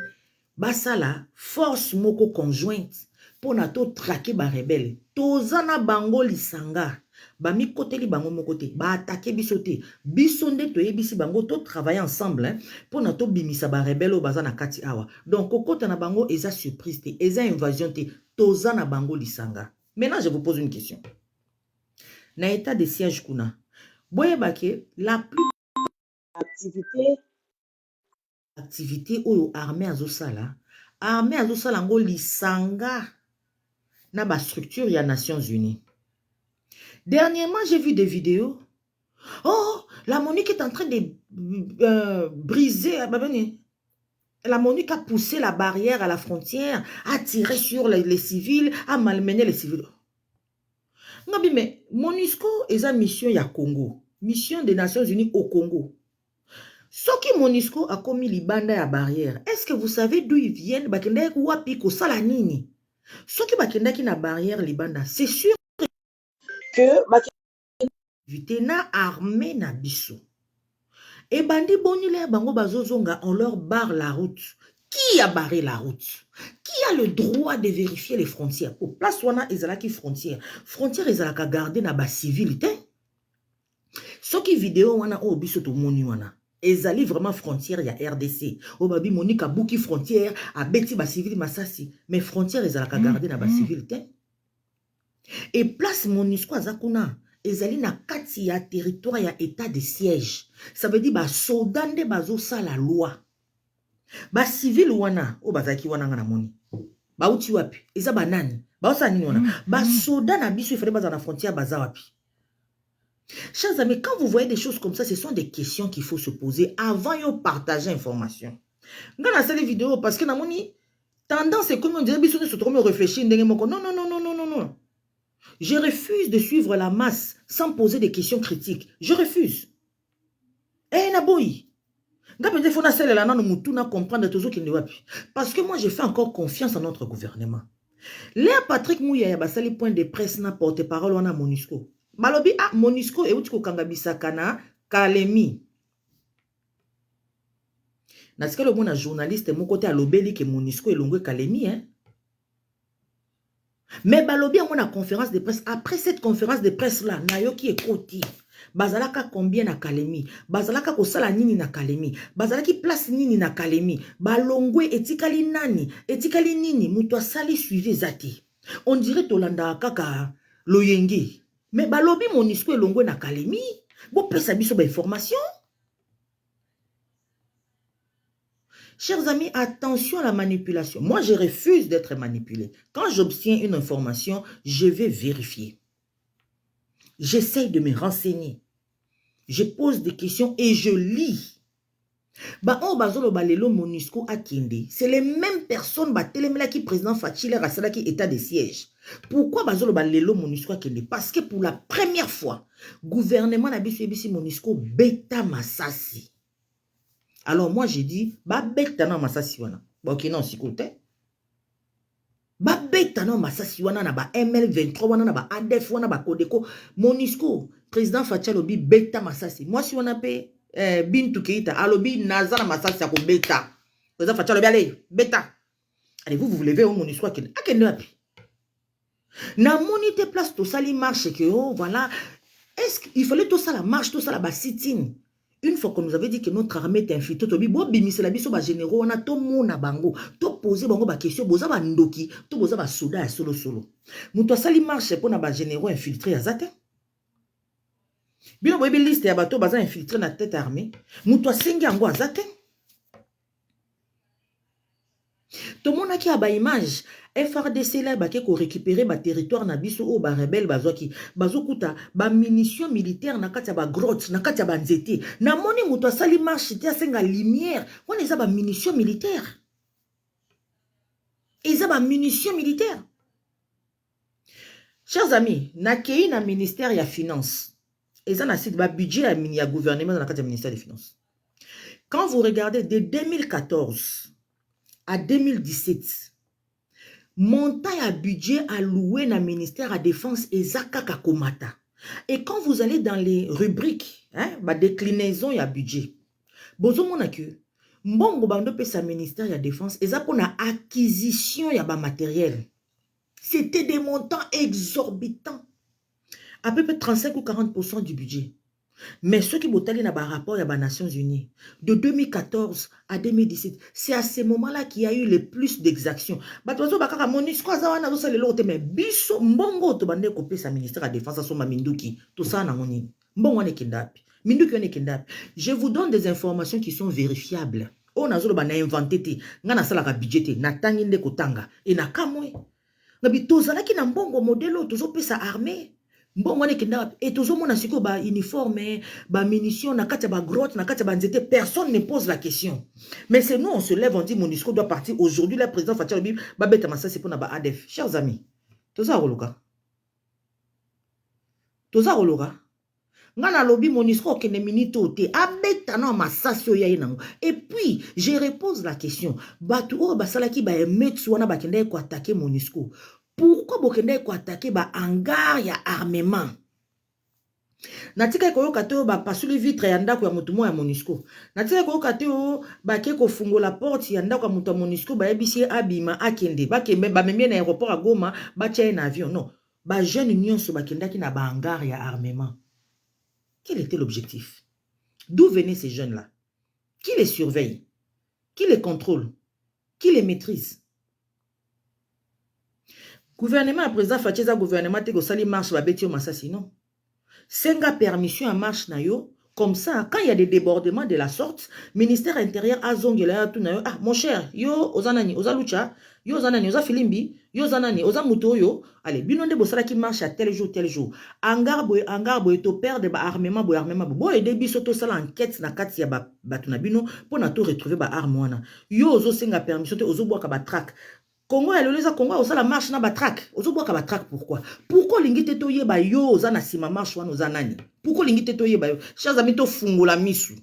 [SPEAKER 1] basala, force moko conjointe, pour na to traquer ba rebelle. Tozana bango lisanga. Bami côté li bango mon côté ba attaquer bisoté bisonde to yebisi bango to travailler ensemble hein, pour na to bimisa ba rebelle baza na kati awa donc kokota na bango eza surprise te eza invasion te toza na bango lisanga. Maintenant je vous pose une question. Na état de siège kuna boye baké la plus activité oyo armée azosala ngo lisanga na ba structure ya Nations Unies. Dernièrement, j'ai vu des vidéos. Oh, la MONUC est en train de briser. La MONUC a poussé la barrière à la frontière, a tiré sur les civils, a malmené les civils. Non, mais MONUSCO est une mission à Congo. Mission des Nations Unies au Congo. Soki Monisco a commis libanda ya barrière, est-ce que vous savez d'où ils viennent? Bakenda wapi ko sala nini? Soki bakenda ki na barrière libanda, c'est sûr que bakenda na armée na biso. Et bandi bonile bango bazozonga, on leur barre la route. Qui a barré la route? Qui a le droit de vérifier les frontières? Au place wana ezalaki frontière. Frontière ezalaka garder na ba civilité. Soki vidéo wana o biso to moni wana. Ezali vraiment frontière ya RDC. O babi Monika Bouki frontière a beti ba civil masasi. Mais frontière ezalaka garder na ba civilité. Et place Monisco azakuna. Ezali na kati ya territoire ya état de siège. Ça veut dire ba soldat nde bazo sa la loi. Ba civil wana o bazaki wana ngana moni. Ba uti wapi? Eza banani? Ba osa nini wana? Ba soldat na biso ifale baza na frontière baza wapi? Chers amis, quand vous voyez des choses comme ça, ce sont des questions qu'il faut se poser avant de partager l'information. Ngana sali vidéo parce que na moni tendance c'est comme on dirait biso se trop me réfléchir ndenge moko. Non non non non non non non. Je refuse de suivre la masse sans poser des questions critiques. Je refuse. Eh, Naboui. Parce que moi, je fais encore confiance en notre gouvernement. Léa Patrick Mouya Yabasali, point de presse, na porte-parole, on a Monisco. Malobi, ah, Monisco, et Outiko Kangabisakana, Kalemi. N'est-ce que le bon journaliste, mon côté à l'obéli que Monisco et Longwe Kalemi, hein? Mais balobi a mon conférence de presse. Après cette conférence de presse là, Nayoki est côté. Bazalaka combien na Kalemi? Bazalaka kosala nini na Kalemi? Bazalaki place nini na Kalemi? Balongwe etikali nani? Etikali nini? Muto sali suivi zati. On dirait Tolanda kaka loyenge. Mais balobi Monisco et Longwe na Kalemi. Bo pesa biso ba information. Chers amis, attention à la manipulation. Moi, je refuse d'être manipulé. Quand j'obtiens une information, je vais vérifier. J'essaye de me renseigner. Je pose des questions et je lis. C'est les mêmes personnes qui président Fatile Rassala qui état de siège. Pourquoi Bazolo Balelo Monisco Akende? Parce que pour la première fois, gouvernement Nabisi Monisco bêta Massassi. Alors moi j'ai dit, ba bêta na Massassi wana. Ok non si côté. Ba bêta na Massassi wana na ba ML23 wana na ba ADF wana ba Kodeko Monisco président Fatile Obi bêta Massassi. Moi si on a payé Bintou Keita, alobi Nazara Massassi à bêta. Président Fatile Obi allez bêta. Allez vous voulez ver mon histoire Akende api. Na monite place tout ça li marche que oh voilà. Est-ce qu'il fallait tout ça la marche tout ça la sit-in? Une fois qu'on nous avait dit que notre armée est infiltrée, to bibo bimise la biso ba généraux on a to mona bango, to poser bango ba question boza ba ndoki, to boza ba soda solo solo. Muto sali marche pour na ba généraux infiltrés azate. Bilo boyebi liste ya bato baza infiltré na tête armée, muto sengi yango azate. To mona ki aba image FRDC là ba ko récupérer ba territoire na biso o ba rebelle bazoki bazokuta ba munitions militaires na kati ya ba grotte na kati ya ba nzete na moni muto sali marche te asenga lumière on eza ba munitions militaires eza ba munitions militaires. Chers amis, na kei na ministère ya finance eza na site ba budget ya gouvernement na kati ya ministère des finances. Quand vous regardez de 2014 à 2017 montant à budget alloué dans le ministère à défense et Zakaka Komata. Et quand vous allez dans les rubriques, hein, ma déclinaison y a budget. Bozo mona que mbongo bando pe sa ministère à défense et ça pour la acquisition y a ba matériel. C'était des montants exorbitants. À peu près 35 ou 40% du budget. Mais ceux qui botali na ba rapport ya ba Nations Unies de 2014 à 2017, c'est à ce moment-là qu'il y a eu le plus d'exactions. Batozo bakaka Monisco azawana zo sale lote mais biso mbongo to bande ko pesa ministère à défense aso ma minduki tout ça na ngoni. Mbongo wane kindapi. Minduki wane kindapi. Je vous donne des informations qui sont vérifiables. On a zolo bana inventé te ngana sala ka budget na tangi nde kotanga et na kamwe. Ngabi tozala ki na mbongo modelo tozo pesa armée. Bon, on est et tout le monde a siko ba uniforme, ba munitions, na katia ba grotte, na katia ba nzete, personne ne pose la question. Mais c'est nous, on se lève, on dit Monisco doit partir aujourd'hui, le président Fatih Obi, ba beta massa c'est pour na ba ADF. Chers amis, tout ça rologa. Tout ça rologa. Ngana lobby Monisco kene minito te. Abeta na masasio ya inango. Et puis, je repose la question. Batu o basalaki ba emetsu wana bakende ko attaquer Monisco. Pourquoi bokende ko attaquer ba hangar ya armement? Natika koyoka te ba pasuli vitre ya ndako ya mutu mo ya Monisco. Natika koyoka te ba ke ko fungola porte ya ndako ya mutu ya Monisco ba yebisi abima akende ba kembe ba memie na aéroport à Goma ba tia na avion. Non. Ba jeune nyonso ba kendaki na ba hangar ya armement. Quel était l'objectif? D'où venaient ces jeunes-là? Qui les surveille? Qui les contrôle? Qui les maîtrise? Gouvernement à présent Fatiza gouvernement te ko sali marche ba betio masasi non. Senga permission à marche na yo. Comme ça, quand il y a des débordements de la sorte, ministère intérieur a zongela tout na yo. Ah, mon cher, yo ozanani, ozalucha, yo ozanani, oza filimbi, yo ozanani, ozamuto yo. Allez, binonde bosala qui marche à tel jour, tel jour. Angar boy to perdre ba armement, boy armement. Boy debi soto sala enquête na kati ya ba batuna bino pour na to retrouver ba arme wana. Yo ozo senga permission te ozo boka ba track. Congo ya loleza Congo oza la marche na ba track. Ozo boka ba track pourquoi? Pourquoi lingite to yeba yo oza na sima marche wana oza nani? Pourquoi lingite to yeba yo? Chers amis to fungola misu.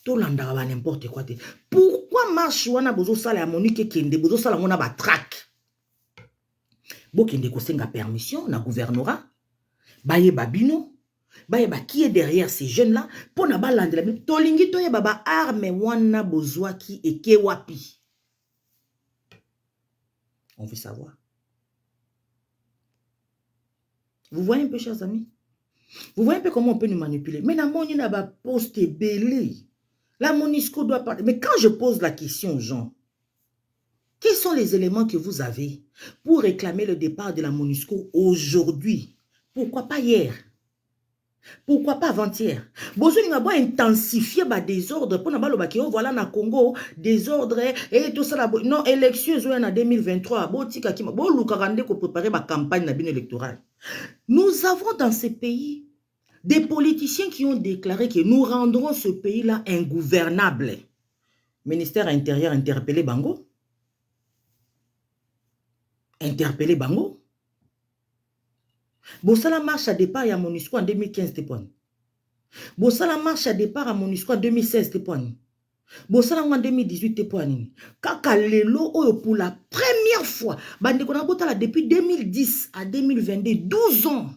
[SPEAKER 1] To landa ba n'importe quoi te. Pourquoi marche wana bozo sala ya Monique kende bozo sala ngona ba track? Bo kende ko senga permission na gouvernorat. Baye babino. Bah, qui est derrière ces jeunes-là? Pour na ba lande la Bible. Tolingi to ye baba arme wana bozwaki et kewapi. On veut savoir. Vous voyez un peu, chers amis? Vous voyez un peu comment on peut nous manipuler? Mais la monnaie n'a pas posté belé. La Monisco doit parler. Mais quand je pose la question aux gens, quels sont les éléments que vous avez pour réclamer le départ de la Monisco aujourd'hui? Pourquoi pas hier? Pourquoi pas avant-hier? Besoin de intensifier les désordres pour nous voilà na Congo désordre et tout ça non élection en 2023 botika ki bo lukarande ko préparer ma campagne na bino électorale. Nous avons dans ce pays des politiciens qui ont déclaré que nous rendrons ce pays-là ingouvernable. Ministère intérieur interpellé Bango. Interpellé Bango. Bossala marche à départ à Monisco en 2015 te Bossala marche à départ à Monisco en 2016 te Bossala en 2018 te Kaka lelo oyo pour la première fois bande kona botala depuis 2010 à 2022 12 ans.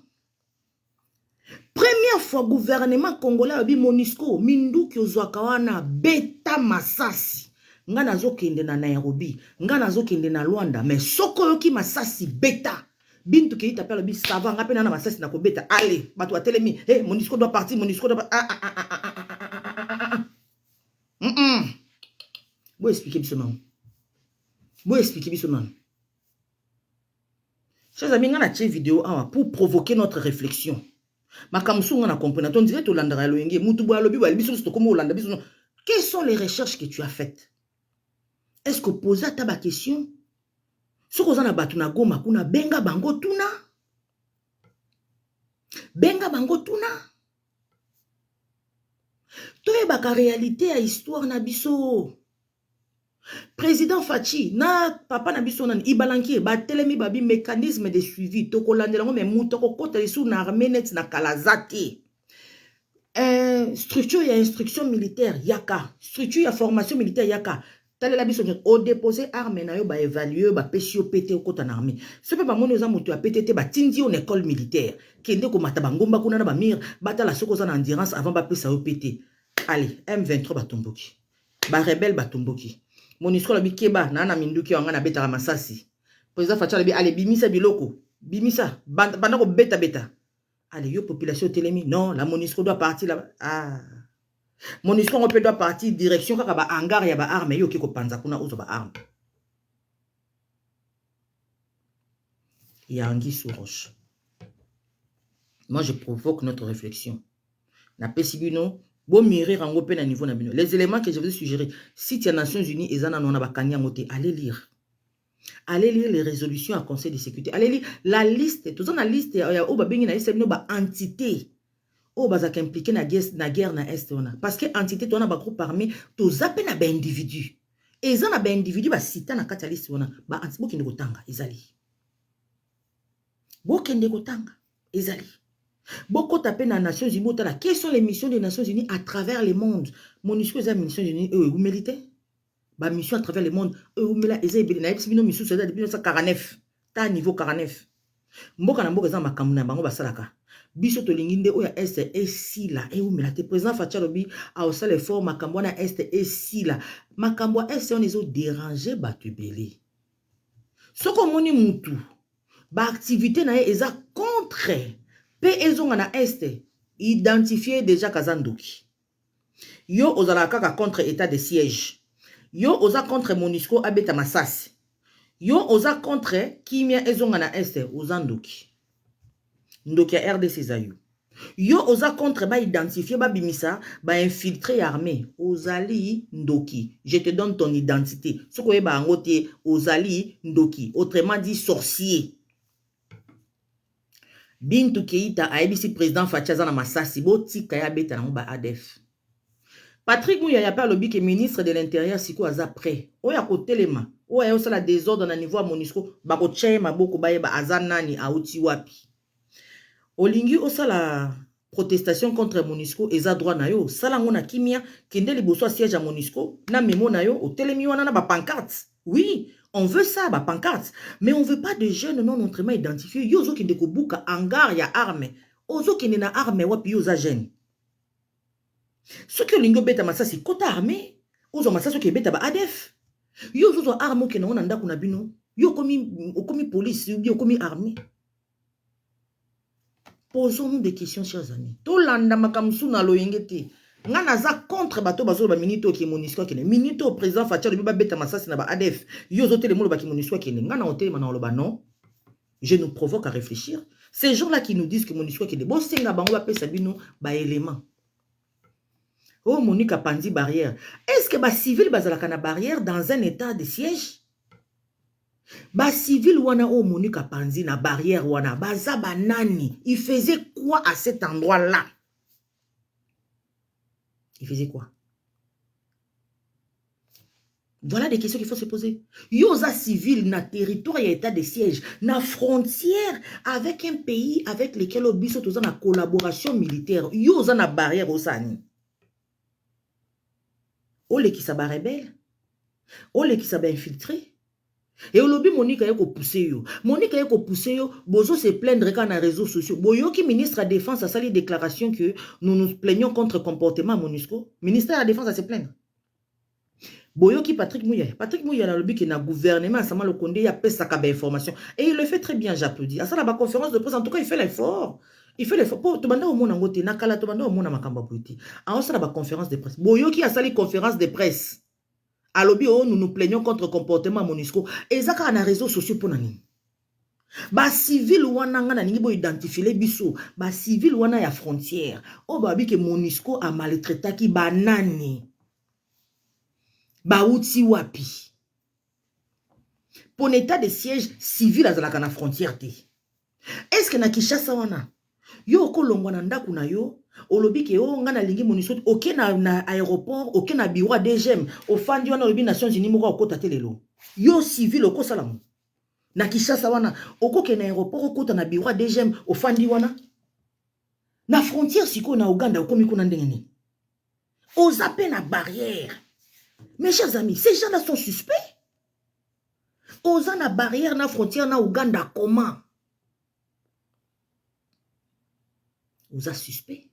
[SPEAKER 1] Première fois gouvernement congolais abi Monisco minduki ozwakawana beta masasi. Nga nazokende na Nairobi, nga nazokende na Luanda, mais soko yoki masasi beta. Bintu qui t'appelle le bis savant, rappelle na masasi na kobeta. Allez, bato atelemi. Eh, Monisco doit partir, Monisco doit partir. Vous expliquez ce nom. Vous expliquez ce nom. Chers amis, on a une vidéo pour provoquer notre réflexion. Makamsu on a compris. On dirait to landara loyenge, mutubu alobi wa biso sto comme Hollande biso. Quelles sont les recherches que tu as faites? Est-ce que poser ta question? Ce qu'on a battu na Goma kuna benga bango tuna. Benga bango tuna. Toye baka réalité à histoire na biso. Président Fachi na papa na biso nan ibalanki ba telemi babi mécanisme de suivi to kolandela ngo me muto ko kota sous na armée net na kalazati. Structure ya instruction militaire yaka, structure ya formation militaire yaka. La biso au déposer arme na yo ba évaluer ba pesio pété au kota na armée. Ce peut pas mon oza moto a pété ba tindi en école militaire. Kende ko mata bangomba kuna na ba mir bata la soko za na endurance avant ba pesa au pété. Allez, M23 batomboki. Ba rebelle batomboki. Monisco la bikeba na na minduki wanga na beta masasi. Président Facha la bi allez bimisa biloko. Bimisa banda ko beta beta. Allez yo population telemi non, la Monisco doit partir là. Ah. Monisco on peut doit partir direction kaka ba hangar ya ba arme yo kiko panza kuna uzo ba arme. Yangi sous roche. Moi je provoque notre réflexion. Na pesibino bo mirer en open à niveau na bino. Les éléments que je vous ai suggérés, si tu as Nations Unies et zana nona ba kanya moté, allez lire. Allez lire les résolutions à Conseil de sécurité. Allez lire la liste, tout ça na liste ya o ba bengi na esebino ba entité. Oh, bazak impliqué na guerre na est ona. Parce que entité tona ba groupe armé, to zappe na ba individu. Et ça na ba individu ba sita na kataliste ona. Ba antibo kende kotanga ezali. Bo kende kotanga. Ezali. Beaucoup tapé dans les Nations Unies, quelles sont les missions des Nations Unies à travers le monde? MONUSCO est la Nations Unies, vous méritez? Bah, mission à travers le monde, vous méritez, mission c'est depuis 1949, t'as niveau 49. Mboka na mboka za makambu na bango basalaka. Biso to linginde oya este esila e umela te président Fachalobi a aussi l'effort makambu na este esila. Makambu este on ezo déranger batubeli. Soko moni mutu ba activité na eza contre pe ezonga na este identifier déjà kazandoki. Yo ozala kaka contre état de siège. Yo oza contre MONUSCO abeta masasi. Yo oza contre kimia ezonga na este ozandoki. Ndoki ya RDC zayu. Yo oza contre ba identifier ba bimisa ba infiltrer armée ozali ndoki. Je te donne ton identité. Soko yeba angote ozali ndoki. Autrement dit sorcier. Bintu Keita aibisi président Fachaza na masasi bo tika ya beta na ba ADF. Patrick Mouya pas lobby que ministre de l'Intérieur siko aza prêt. Oya ko telema. Oya osala désordre na niveau à MONUSCO ba ko tcheye maboko ba yeba azanani auti wapi. Olingi osala protestation contre MONUSCO eza droit na yo. Sala ngona kimia kende liboso siège à MONUSCO na memo na yo otelemi wana na ba pancarte. Oui, on veut ça ba pancarte, mais on veut pas de jeunes non autrement identifiés. Yo zo kende ko buka hangar ya arme. Ozo kende na arme wapi yo za jeune. Ce que lingo beta masasi kota armé, ozo masasi ke beta ba ADF. Yo zo arme ke na onda kuna bino. Yo komi police, yo komi armée. Posons-nous des questions, chers amis. To landa makamsu na loyengete. Ngana za contre bato bazo ba minito ki MONUSCO kene. Minito président Fachalo ba beta masasi na ba ADF. Yo zo tele molo ba ki MONUSCO kene. Ngana hôtel mana ba non. Je nous provoque à réfléchir. Ces gens-là qui nous disent que MONUSCO kene. Bon senga bango ba pesa bino ba élément. Oh, Monique a pandi barrière. Est-ce que les civils bazalaka na barrière dans un état de siège? Les civils wana oh Monique a pandi na barrière wana baza banani. Il faisait quoi à cet endroit-là? Il faisait quoi? Voilà des questions qu'il faut se poser. Yoza civil na territoire et état de siège, na frontière avec un pays avec lequel obiso toza na collaboration militaire. Yoza na barrière osani. Ole qui s'aba rebelle, ole qui s'aba infiltré. Et au lobby Monique a poussé yo. Monique a poussé yo, bozo se plaindre quand na réseaux sociaux. Boyo qui ministre de la Défense a sali déclaration que nous nous plaignons contre le comportement MONUSCO. Ministère de la Défense a se plaindre. Boyo qui Patrick Mouya a lobby qui na gouvernement à Sama Lokonde y a pèse sa cabe information. Et il le fait très bien, j'applaudis. À ça la conférence de presse, en tout cas il fait l'effort. Il fait l'effort. Pour tobanda au monde ngote nakala tobanda au monde makamba puiti. En ça la conférence de presse. Boyo qui a sali conférence de presse. À lobby oh nous nous plaignons contre le comportement MONUSCO. Et ça quand na réseaux sociaux pour nani. Ba civil wana ngana ningi bo identifier les biso. Ba civil wana ya frontière. Oh ba bi que MONUSCO a maltraité ki banani. Ba outi wapi. Pour l'état de siège civil à la frontière te. Est-ce que na Kinshasa wana yo kolongwa na ndaku na yo olobi ke o ngana lingi MONUSCO oke na aéroport oke na bureau DGM ofandi wana olobi Nations Unies moko okota telelo yo civil okosala na Kinshasa wana okoke na aéroport okota na bureau DGM ofandi wana na frontière siko na Uganda okomi kuna ndenge ni ozape na barrière. Mes chers amis, ces gens-là sont suspects. Oza na barrière na frontière na Uganda comment? Oza suspect.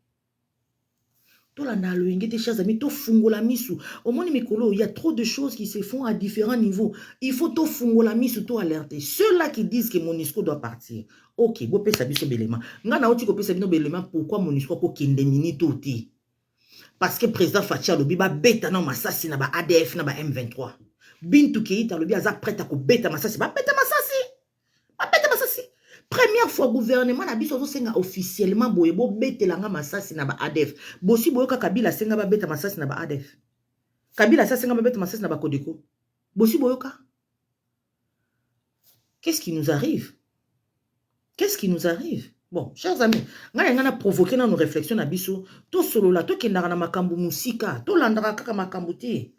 [SPEAKER 1] To la na loyenge chers amis, to fungola misu. Au monde mikolo, il y a trop de choses qui se font à différents niveaux. Il faut to fungola misu to alerter. Ceux-là qui disent que MONUSCO doit partir. OK, bo pesa biso belema. Ngana oti ko pesa bino belema pourquoi MONUSCO ko kende minito te? Parce que président Fatia lobi ba beta na masasi na ba ADF na ba M23. Bintu Keita lobi aza prête à ko beta masasi, ba beta masasi. Ba beta masasi. Première fois gouvernement na biso senga officiellement boye bo betelanga masasi na ba ADF. Bosi boyoka Kabila senga ba beta masasi na ba ADF. Kabila senga ba beta masasi na ba Kodeko. Bosi boyoka. Qu'est-ce qui nous arrive? Qu'est-ce qui nous arrive? Bon, chers amis, on a provoqué dans nos réflexions à biso, to solo la, to kendara na makambu musika, to landara kaka makambu te.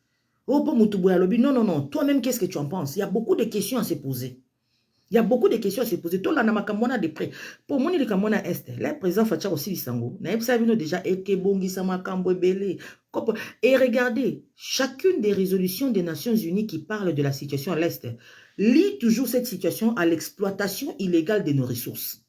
[SPEAKER 1] Oh, po mutubu ya lobi, non, non, non, toi-même, qu'est-ce que tu en penses? Il y a beaucoup de questions à se poser. Il y a beaucoup de questions à se poser. Tout le monde de près. Pour moi, il y a Est. Le président Fatia aussi, Lissango. Déjà, et regardez, chacune des résolutions des Nations Unies qui parlent de la situation à l'Est lie toujours cette situation à l'exploitation illégale de nos ressources.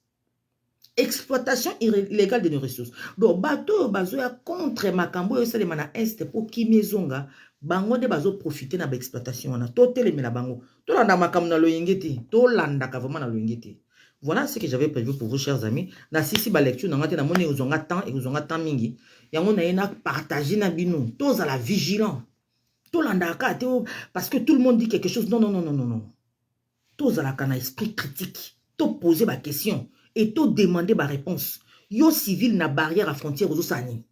[SPEAKER 1] Exploitation illégale de nos ressources. Donc, bateau, bazoya contre Makambo, et ça, mana Est, pour Kimezonga, bango de bazo profiter na l'exploitation. On a totelé la bango. Tout landa Makam na loyengeti. Tout landa kavama na loyengeti. Voilà ce que j'avais prévu pour vous, chers amis. Na sisi ba lecture, na ngate na mone uzonga temps et uzonga temps mingi. Yango na yena partager na bino. Tous à la vigilant. Tout landa kate, parce que tout le monde dit quelque chose. Non, non, non, non, non, non. Tous à la kana esprit critique. Tout poser ma question. Et tout demander ma réponse. Yo civil na barrière à frontière aux Osani.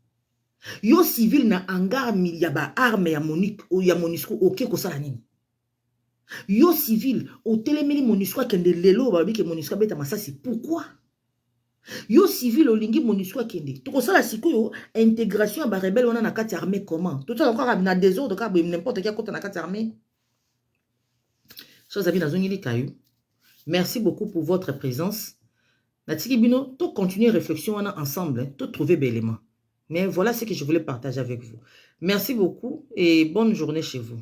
[SPEAKER 1] Yo civil na hangar ya ba arme ya Monique ou ya Monisco ok ko sala nini. Yo civil au télémeli Monisco kende lelo ba bi ke Monisco beta masasi pourquoi? Yo civil au lingi Monisco kende. To ko sala sikoyo intégration ba rebelle on na kati armée comment? Tout ça encore na désordre ka n'importe quel côté na kati armée. Chers amis na zongili kayu. Merci beaucoup pour votre présence. Natiki Bino, tout continuer réflexion ensemble, tout trouver bel élément. Mais voilà ce que je voulais partager avec vous. Merci beaucoup et bonne journée chez vous.